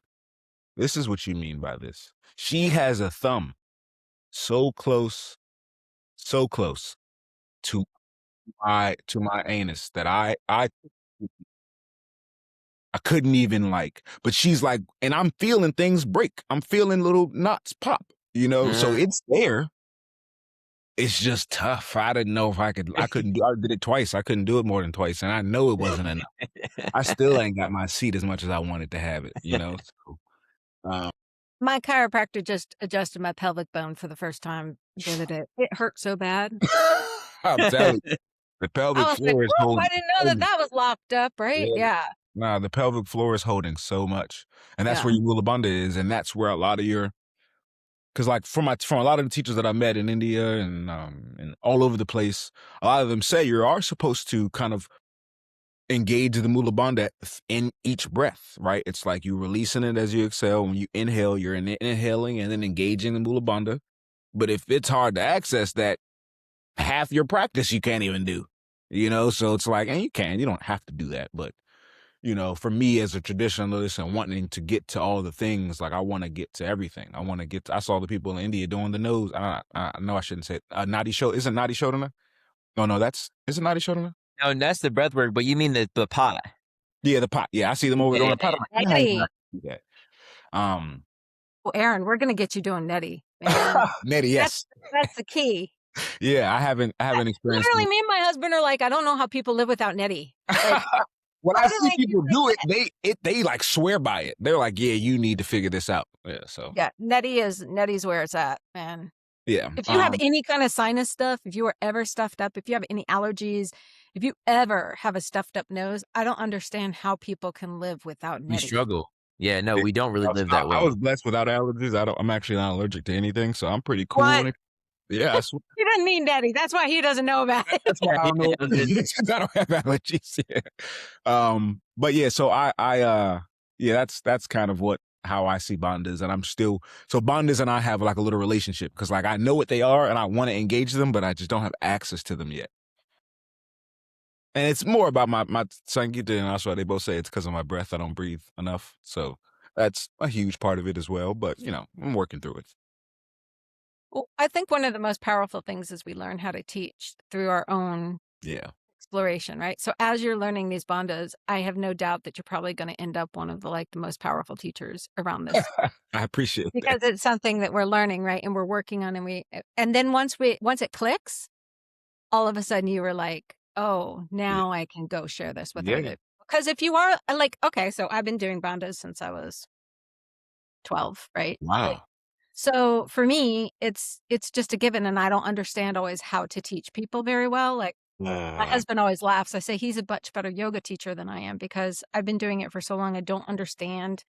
this is what you mean by this." She has a thumb so close to my anus that I couldn't even like, but she's like, and I'm feeling things break. I'm feeling little knots pop, so Mm. it's there. It's just tough. I didn't know if I couldn't I did it twice. I couldn't do it more than twice. And I know it wasn't enough. I still ain't got my seat as much as I wanted to have it. So, um, My chiropractor just adjusted my pelvic bone for the first time the other day. It hurt so bad. I'm telling you, the I pelvic was like, floor is "Whoop, I holding didn't know so that much. that was locked up," right? Yeah. Yeah, Nah, the pelvic floor is holding so much. And that's yeah. where your Mulabanda is. And that's where a lot of your because like from a lot of the teachers that I met in India and all over the place, a lot of them say you are supposed to kind of engage the Mula Bandha in each breath, right? It's like you releasing it as you exhale. When you inhale, you're inhaling and then engaging the Mula Bandha. But if it's hard to access that, half your practice you can't even do. So it's like, and you don't have to do that. But, for me as a traditionalist and wanting to get to all the things, like I want to get to everything. I saw the people in India doing the nose. I know I shouldn't say it. Nadi Shodhana. Isn't Nadi Shodhana? No, is it Nadi Shodhana? No, that's the breath work, but you mean the pot. Yeah, the pot. Yeah, I see them over Yeah, there on yeah, the pot. I'm like, how you Nettie. not do that? Um, Well, Aaron, we're gonna get you doing Nettie, man. Nettie, That's yes. that's the key. Yeah, I haven't experienced Literally, it. me and my husband are like, I don't know how people live without Nettie. Like, When I see literally, people do it, they like swear by it. They're like, "Yeah, you need to figure this out." Yeah, so yeah, Nettie's where it's at, man. yeah. If you have any kind of sinus stuff, if you are ever stuffed up, if you have any allergies, if you ever have a stuffed up nose, I don't understand how people can live without we Nettie. struggle. Yeah, no, It, we don't really I, was, live I, that I was way. blessed without allergies. I'm actually not allergic to anything, so I'm pretty cool. What? Yeah, He doesn't need Nettie. That's why he doesn't know about it. that's why I don't know. I was gonna say, 'Cause I don't have allergies. Yeah. But yeah, so yeah, that's kind of how I see Bandas, and I'm still so Bandas and I have like a little relationship because like I know what they are and I want to engage them, but I just don't have access to them yet. And it's more about my Sangita and Ashwa. They both say it's because of my breath. I don't breathe enough, so that's a huge part of it as well. But I'm working through it. Well, I think one of the most powerful things is we learn how to teach through our own Yeah, exploration, right? So as you're learning these bandhas, I have no doubt that you're probably going to end up one of the most powerful teachers around this I appreciate that. because it's something that we're learning, right? And we're working on, and then once it clicks, all of a sudden you were like, oh, Yeah, now I can go share this with other yeah. people. Because if you are okay, so I've been doing bandhas since I was 12, right? Wow. So for me, it's just a given, and I don't understand always how to teach people very well. Like my Uh, husband always laughs. I say he's a much better yoga teacher than I am because I've been doing it for so long. I don't understand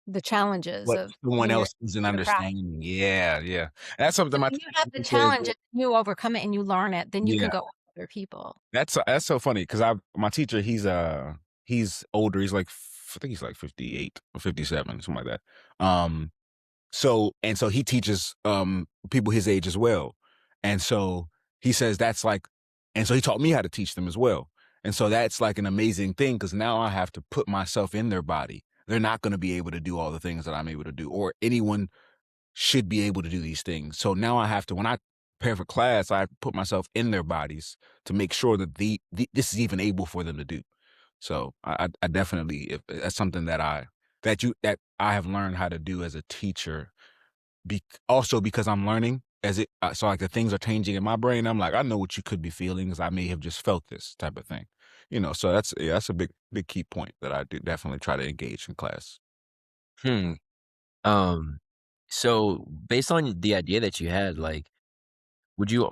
the challenges what of someone when you're else isn't in the practice. understanding. Yeah, yeah. That's something So my when you have the teacher says. challenge and you overcome it and you learn it, then you can Yeah, go with other people. that's so funny because my teacher he's older. He's like I think he's like 58 or 57, something like that. So he teaches people his age as well. And so he says that's like and so he taught me how to teach them as well. And so that's like an amazing thing because now I have to put myself in their body. They're not going to be able to do all the things that I'm able to do, or anyone should be able to do these things. So now I have to, when I prepare for class, I put myself in their bodies to make sure that this is even able for them to do. So I definitely, if that's something that I have learned how to do as a teacher. Also because I'm learning as so like the things are changing in my brain. I'm like, I know what you could be feeling because I may have just felt this type of thing. So that's a big key point that I do definitely try to engage in class. Hmm. Um, So, based on the idea that you had, like, would you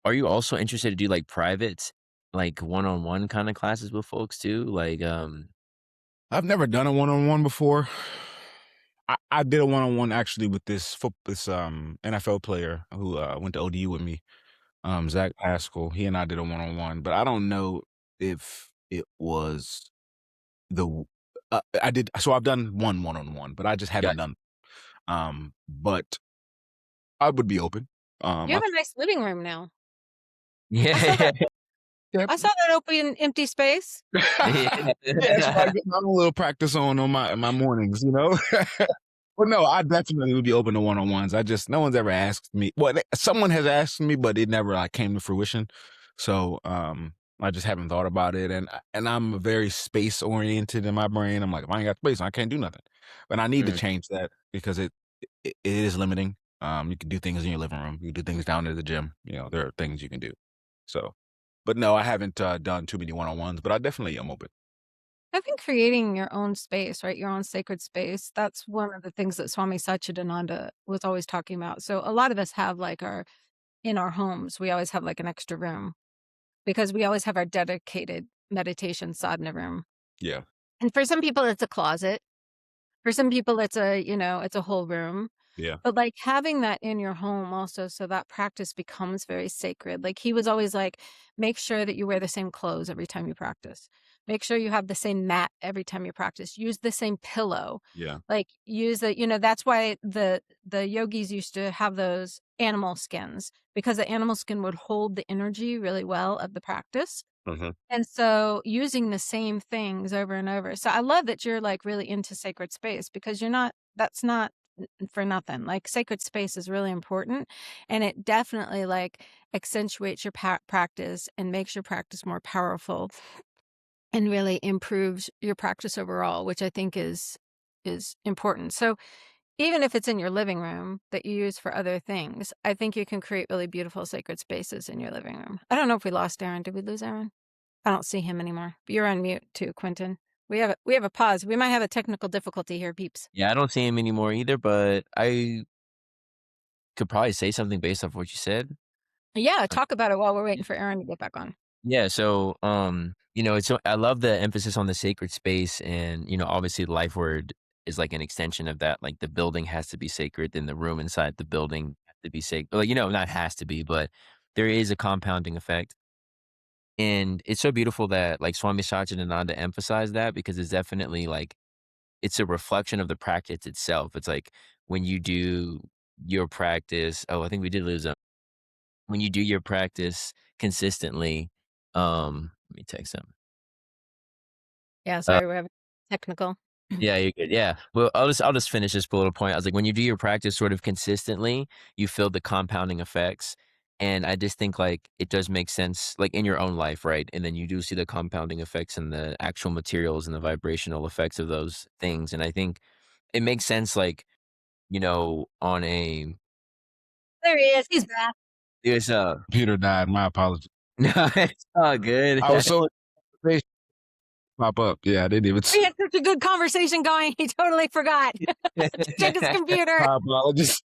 are you also interested to do, like, privates, like, one-on-one kinda classes with folks too? Like, I've never done a one-on-one before. I did a one-on-one actually with this NFL player who, went to ODU with me, Zach Pascal. He and I did a one-on-one, but I don't know if it was the w I did so I've done one-on-one, but I just haven't gotcha. done but I would be open. You I have a nice living room now. I saw Yeah, that Yep. I saw that open empty space. Yeah, so I yeah. get my own little practice on my mornings, you know? Well, no, I definitely would be open to one-on-ones. I just no one's ever asked me well, someone has asked me, but it never, like, came to fruition. So, I just haven't thought about it, and I'm very space-oriented in my brain. I'm like, "If I ain't got space, I can't do nothing." But I need to Mm. change that because it is limiting. You can do things in your living room. You can do things down at the gym. You know, there are things you can do. So but no, I haven't, done too many one-on-ones, but I definitely am open. I think creating your own space, right? Your own sacred space. That's one of the things that Swami Satchidananda was always talking about. So a lot of us have like in our homes, we always have like an extra room because we always have our dedicated meditation sadhana room. Yeah, And for some people, it's a closet. For some people, it's a whole room. yeah. But, like, having that in your home also so that practice becomes very sacred. Like, he was always like, "Make sure that you wear the same clothes every time you practice. Make sure you have the same mat every time you practice. Use the same pillow." Yeah. Like, use that's why the yogis used to have those animal skins because the animal skin would hold the energy really well of the practice. Mhm. And so using the same things over and over. So I love that you're like really into sacred space because that's not for nothing. Like sacred space is really important and it definitely like accentuates your practice and makes your practice more powerful and really improves your practice overall, which I think is important. So even if it's in your living room that you use for other things, I think you can create really beautiful sacred spaces in your living room. I don't know if we lost Aaron. Did we lose Aaron? I don't see him anymore. You're on mute too, Quentin. We have a pause. We might have a technical difficulty here, peeps. Yeah, I don't see him anymore either, but I could probably say something based off what you said. Yeah, Uh, talk about it while we're waiting for Aaron to get back on. yeah, so, it's so I love the emphasis on the sacred space and, obviously, the life word is like an extension of that, like, the building has to be sacred, then the room inside the building has to be sacred. Like, not has to be, but there is a compounding effect, and it's so beautiful that, like, Swami Satchidananda emphasized that because it's definitely, like it's a reflection of the practice itself. It's like when you do your practice I think we did lose him. When you do your practice consistently, let me text him. Yeah, Uh, sorry, we're having technical. yeah, you're good. Yeah. Well, I'll just finish this little point. I was like, when you do your practice sort of consistently, you feel the compounding effects. And I just think like it does make sense, like in your own life, right? And then you do see the compounding effects and the actual materials and the vibrational effects of those things. And I think it makes sense, like, on a There he is. He's back. there's a Computer died, my apologies. no, it's all good. I was so they pop up. Yeah, I didn't even We had such a good conversation going. He totally forgot to check his computer. my apologies.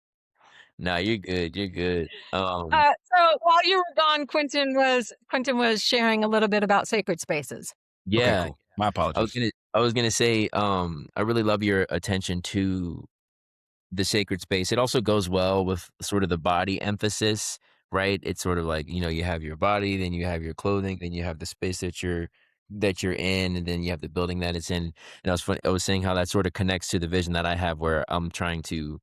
No, you're good, you're good. So while you were gone, Quentin was sharing a little bit about sacred spaces. Okay, Yeah, cool. My apologies. I was gonna say, I really love your attention to the sacred space. It also goes well with sort of the body emphasis, right? It's sort of like, you have your body, then you have your clothing, then you have the space that you're in, and then you have the building that it's in. And I was saying how that sort of connects to the vision that I have where I'm trying to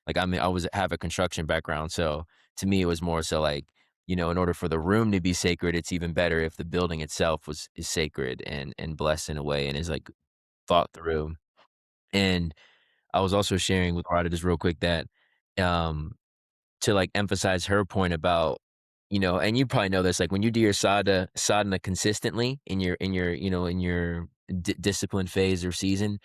like I always have a construction background. So to me it was more so like, in order for the room to be sacred, it's even better if the building itself is sacred and blessed in a way and is like thought through. And I was also sharing with Rada just real quick that, um, to, like, emphasize her point about, and you probably know this, like, when you do your sadhana consistently in your discipline phase or season,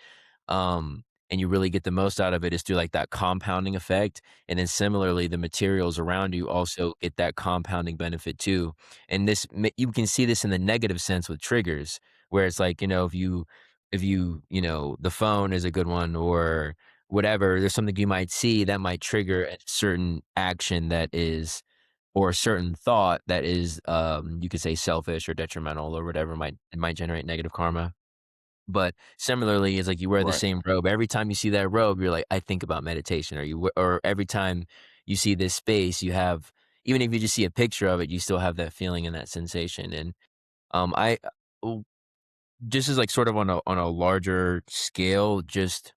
and you really get the most out of it is through, like, that compounding effect, and then similarly, the materials around you also get that compounding benefit too, and you can see this in the negative sense with triggers, where it's like, if you the phone is a good one or whatever, there's something you might see that might trigger a certain action that is or a certain thought that is, you could say selfish or detrimental or whatever might generate negative karma. But similarly, it's like you wear the Right. same robe. Every time you see that robe, you're like, "I think about meditation," or every time you see this space, you have even if you just see a picture of it, you still have that feeling and that sensation. And, I w just as, like, sort of on a larger scale, just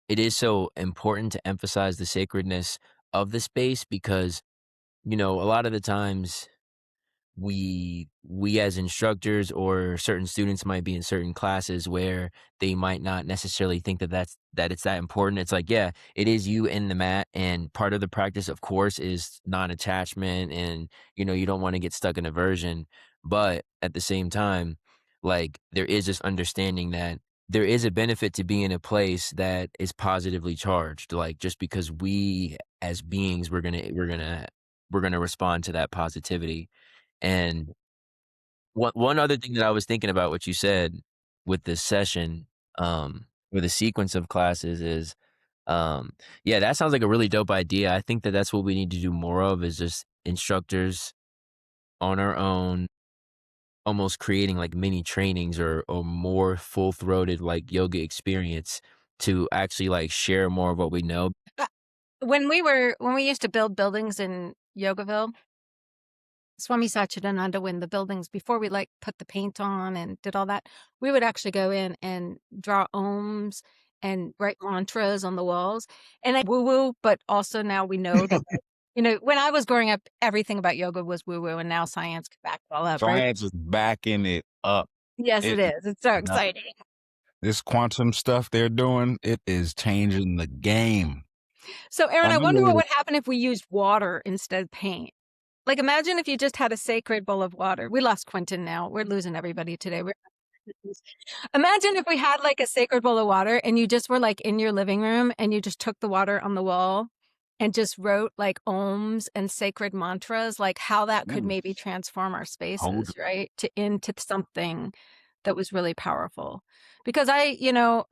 it is so important to emphasize the sacredness of the space because, a lot of the times we as instructors or certain students might be in certain classes where they might not necessarily think that it's that important. It's like, yeah, it is you in the mat, and part of the practice, of course, is non-attachment, and you don't want to get stuck in aversion. But at the same time, like there is this understanding that there is a benefit to being in a place that is positively charged. Like just because we as beings we're gonna respond to that positivity. And one other thing that I was thinking about what you said with this session, with the sequence of classes is, um, yeah, that sounds like a really dope idea. I think that that's what we need to do more of is just instructors on our own, almost creating like mini trainings or more full-throated like yoga experience to actually like share more of what we know. Uh, when we used to build buildings in Yogaville, Swami Satchidananda, when the buildings, before we like put the paint on and did all that, we would actually go in and draw ohms and write mantras on the walls. And I woo woo, but also now we know that, when I was growing up, everything about yoga was woo woo, and now science can back it all up, right? Science is backing it up. Yes, it It is. It's so no, exciting. this quantum stuff they're doing, it is changing the game. So, Aaron, I I wonder what know would happen if we used water instead of paint. Like, imagine if you just had a sacred bowl of water. We lost Quentin now. We're losing everybody today. Imagine if we had like a sacred bowl of water and you just were like in your living room and you just took the water on the wall and just wrote like ohms and sacred mantras, like how that could mm, maybe transform our hold spaces, right? Into something that was really powerful. Because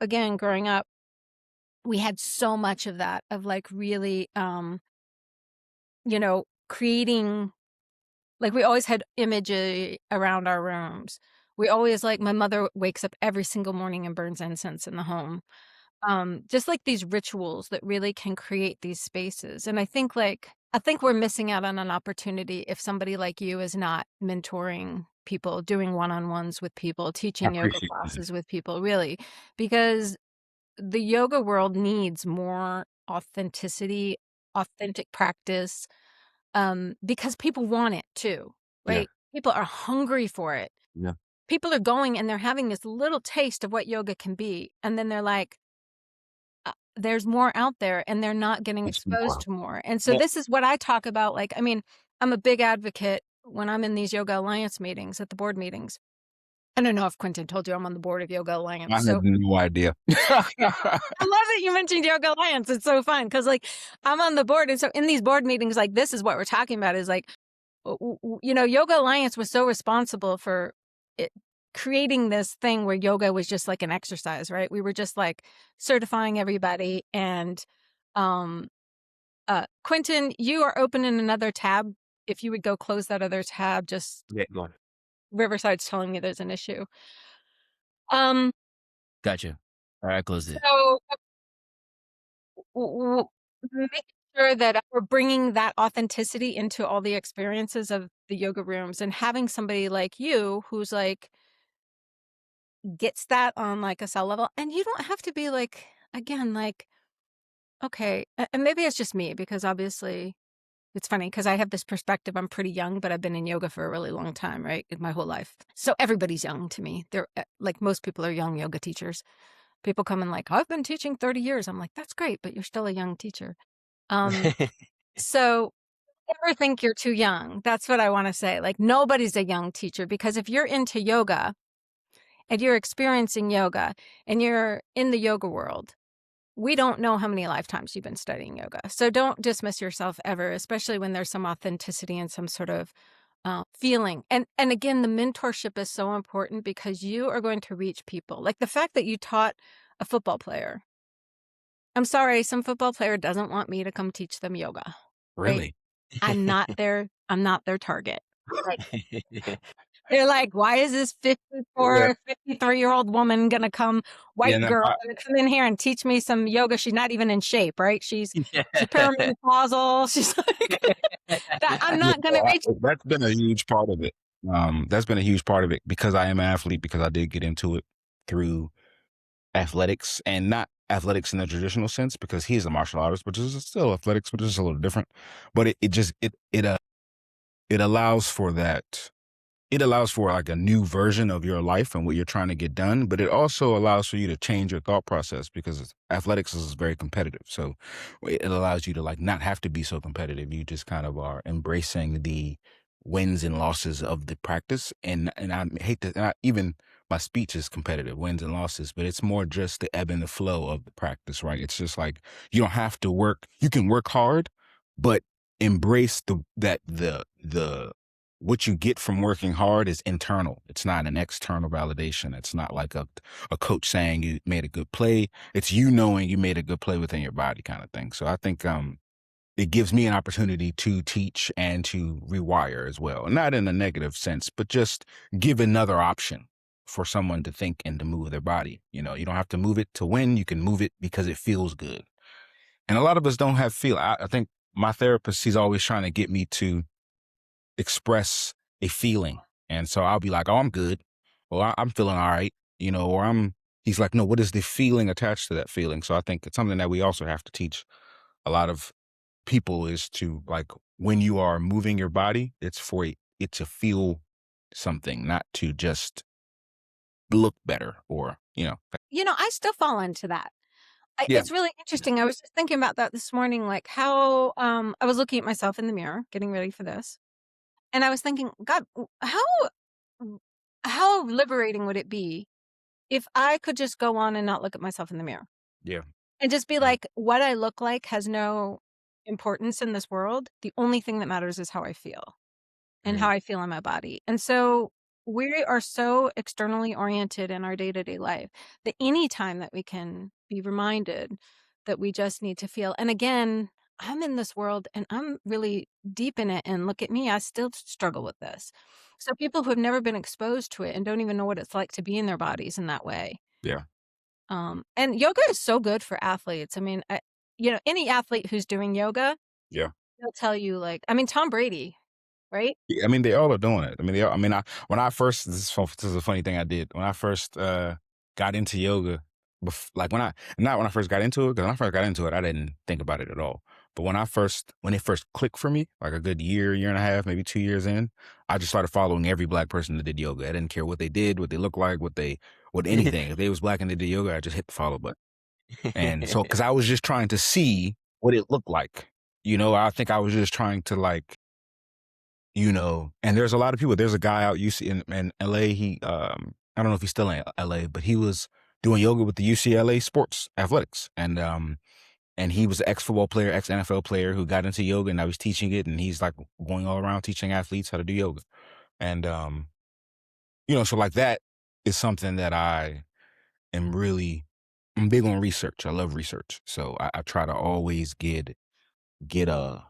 again, growing up, we had so much of that, of like really, creating, like we always had imagery around our rooms. We always like, my mother wakes up every single morning and burns incense in the home. Just like these rituals that really can create these spaces. And I think we're missing out on an opportunity if somebody like you is not mentoring people, doing one-on-ones with people, I teaching yoga appreciate that. classes with people, really, because the yoga world needs more authenticity, authentic practice, because people want it too, Yeah, right? People are hungry for it. yeah. People are going and they're having this little taste of what yoga can be. And then they're like, there's more out there, and they're not getting It's exposed more. to more. And so Well, this is what I talk about. Like, I mean, I'm a big advocate when I'm in these Yoga Alliance meetings, at the board meetings. I don't know if Quentin told you I'm on the board of Yoga I Alliance. had So no idea. I love that you mentioned Yoga Alliance. It's so fun because, like, I'm on the board. And so in these board meetings, like, this is what we're talking about is like, Yoga Alliance was so responsible for it, creating this thing where yoga was just like an exercise, right? We were just like certifying everybody. And um, Quentin, you are opening another tab. If you would go close that other tab, just Yeah, go on. Riverside's telling me there's an issue. Um, Gotcha. All right, I closed it. so making sure that we're bringing that authenticity into all the experiences of the yoga rooms, and having somebody like you who's like gets that on like a cell level. And you don't have to be like, again, like, okay, and maybe it's just me, because obviously it's funny because I have this perspective. I'm pretty young, but I've been in yoga for a really long time, right? In my whole life. So everybody's young to me. They're like, most people are young yoga teachers. People come in like, I've been teaching 30 years. I'm like, that's great, but you're still a young teacher. Um, so never think you're too young. That's what I want to say. Like, nobody's a young teacher, because if you're into yoga and you're experiencing yoga and you're in the yoga world, we don't know how many lifetimes you've been studying yoga. So don't dismiss yourself ever, especially when there's some authenticity and some sort of feeling. And again, the mentorship is so important because you are going to reach people. Like the fact that you taught a football player, I'm sorry, some football player doesn't want me to come teach them yoga, right? Really? I'm not their target. Like, they're like, "Why is this Yeah. 54, 53-year-old woman gonna come Yeah, white no, girl gonna come in here and teach me some yoga?" She's not even in shape, right? She's perimenopausal. She's like, that I'm yeah, not gonna reach. that's been a huge part of it. That's been a huge part of it because I am an athlete, because I did get into it through athletics, and not athletics in the traditional sense, because he's a martial artist, but it's still athletics, but it's just a little different. But it allows for that. It allows for like a new version of your life and what you're trying to get done, but it also allows for you to change your thought process, because athletics is very competitive. So it allows you to like not have to be so competitive. You just kind of are embracing the wins and losses of the practice. And I hate to, and even my speech is competitive, wins and losses, but it's more just the ebb and the flow of the practice, right? It's just like you don't have to work. You can work hard, but embrace the what you get from working hard is internal. It's not an external validation. It's not like a coach saying you made a good play. It's you knowing you made a good play within your body, kind of thing. So I think it gives me an opportunity to teach and to rewire as well. Not in a negative sense, but just give another option for someone to think and to move their body. You don't have to move it to win. You can move it because it feels good. And a lot of us don't have feel. I think my therapist, he's always trying to get me to express a feeling. And so I'll be like, "Oh, I'm good," or I'm feeling all right, or he's like, "No, what is the feeling attached to that feeling?" So I think it's something that we also have to teach a lot of people, is to like, when you are moving your body, it's for it to feel something, not to just look better or. I still fall into that. Yeah. It's really interesting. I was just thinking about that this morning, like how I was looking at myself in the mirror, getting ready for this, and I was thinking, God, w- how liberating would it be if I could just go on and not look at myself in the mirror Yeah. and just be Mhm. like, what I look like has no importance in this world. The only thing that matters is how I feel and how Mhm. I feel in my body. And so we are so externally oriented in our day-to-day life that any time that we can be reminded that we just need to feel. And again, I'm in this world and I'm really deep in it. And look at me, I still struggle with this. So people who have never been exposed to it and don't even know what it's like to be in their bodies in that way. Yeah. And yoga is so good for athletes. I mean, any athlete who's doing yoga, Yeah. they'll tell you like, I mean, Tom Brady, right? Yeah, I mean, they all are doing it. I mean, when I first, this is a funny thing I did. When I first got into yoga, like not when I first got into it, because when I first got into it, I didn't think about it at all. But when it first clicked for me, like a good year and a half, maybe 2 years in, I just started following every black person that did yoga. I didn't care what they did, what they looked like, what anything. If they was black and they did yoga, I just hit the follow button. And so, because I was just trying to see what it looked like, I think I was just trying to like, and there's a lot of people. There's a guy out UC in LA. I don't know if he's still in LA, but he was doing yoga with the UCLA sports athletics. And he was an ex-football player, ex-NFL player who got into yoga, and now he's teaching it, and he's like going all around teaching athletes how to do yoga. And, so like that is something that I'm big on research. I love research. So I try to always get a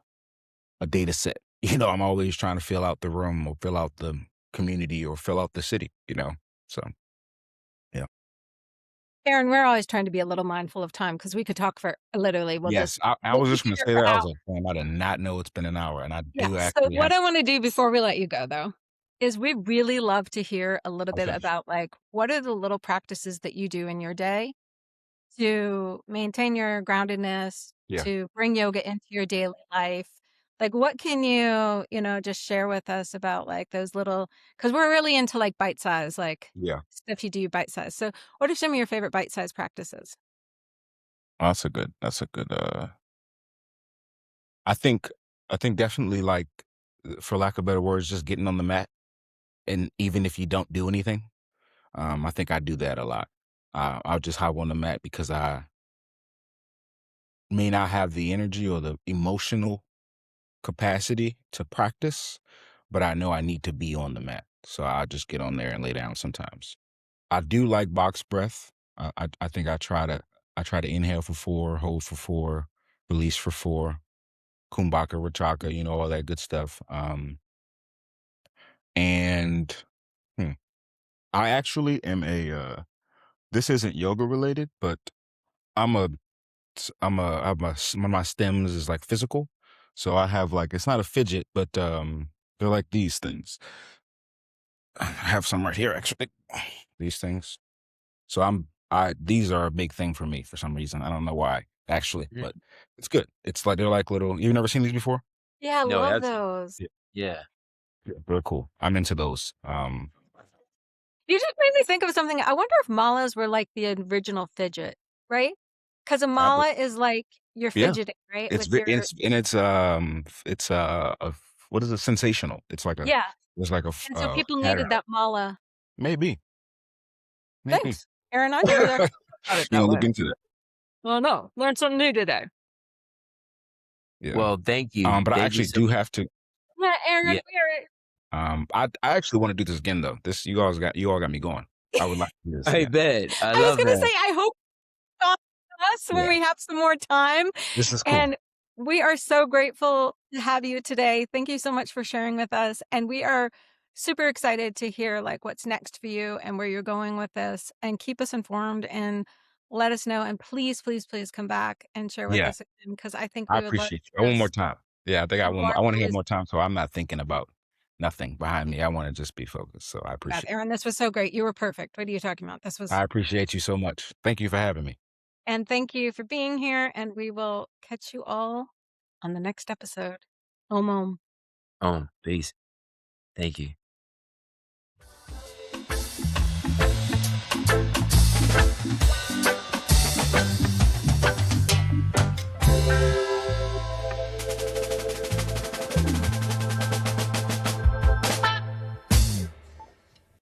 data set. I'm always trying to fill out the room or fill out the community or fill out the city. So, yeah. Aaron, we're always trying to be a little mindful of time because we could talk for literally, Yes, I we'll was be just gonna here say for that. I was hours. like, "Damn, I did not know it's been an hour," and I Yeah. do So actually what have. I want to do before we let you go though, is we really love to hear a little bit Okay. about like what are the little practices that you do in your day to maintain your groundedness, Yeah, to bring yoga into your daily life. Like what can you just share with us about like those little, because we're really into like bite size, like yeah. stuff you do bite size. So what are some of your favorite bite size practices? Oh, that's a good. I think I think definitely, like, for lack of better words, just getting on the mat, and even if you don't do anything, I think I do that a lot. I'll just hop on the mat because I may not have the energy or the emotional capacity to practice, but I know I need to be on the mat. So I just get on there and lay down sometimes. I do like box breath. I think I try to. I try to inhale for 4, hold for 4, release for 4, kumbhaka, rachaka, all that good stuff. And hmm, I actually am this isn't yoga related, but I'm a one of my stems is like physical. So I have like, it's not a fidget, but they're like these things. I have some right here actually. These things. So these are a big thing for me for some reason. I don't know why actually, Mm. but it's good. It's like, they're like little, you've never seen these before? Yeah, I No, love that's those. Yeah. yeah. Yeah, they're cool. I'm into those. You just made me think of something. I wonder if malas were like the original fidget, right? Because a Probably. mala is like you're Yeah. fidgeting, right? It's With ve your what is it? Sensational. yeah. It's like And so people pattern. needed that mala. Maybe. Maybe. Thanks, Aaron. I never actually thought it that Look way. into that. Well, no, learned something new today. Yeah. Well, thank you. But I Thank you actually so do have to. Yeah, Aaron, yeah. I actually want to do this again though. You all got me going. I would like to do this I again. bet. I I was love gonna say, that. I hope you talk to us when Yeah. we have some more time. This is cool. And we are so grateful to have you today. Thank you so much for sharing with us. And we are super excited to hear like what's next for you and where you're going with this. And keep us informed and let us know. And please, please, please come back and share with Yeah. us again because I think I we would love appreciate to you. hear One more time. Yeah, I think some more I want to have wisdom. more time, so I'm not thinking about nothing behind me. I want to just be focused. So I God, appreciate Aaron, this was so great. You were perfect. What are you talking about? This was, I appreciate you so much. Thank you for having me. and thank you for being here. And we will catch you all on the next episode. Om. Peace. Thank you.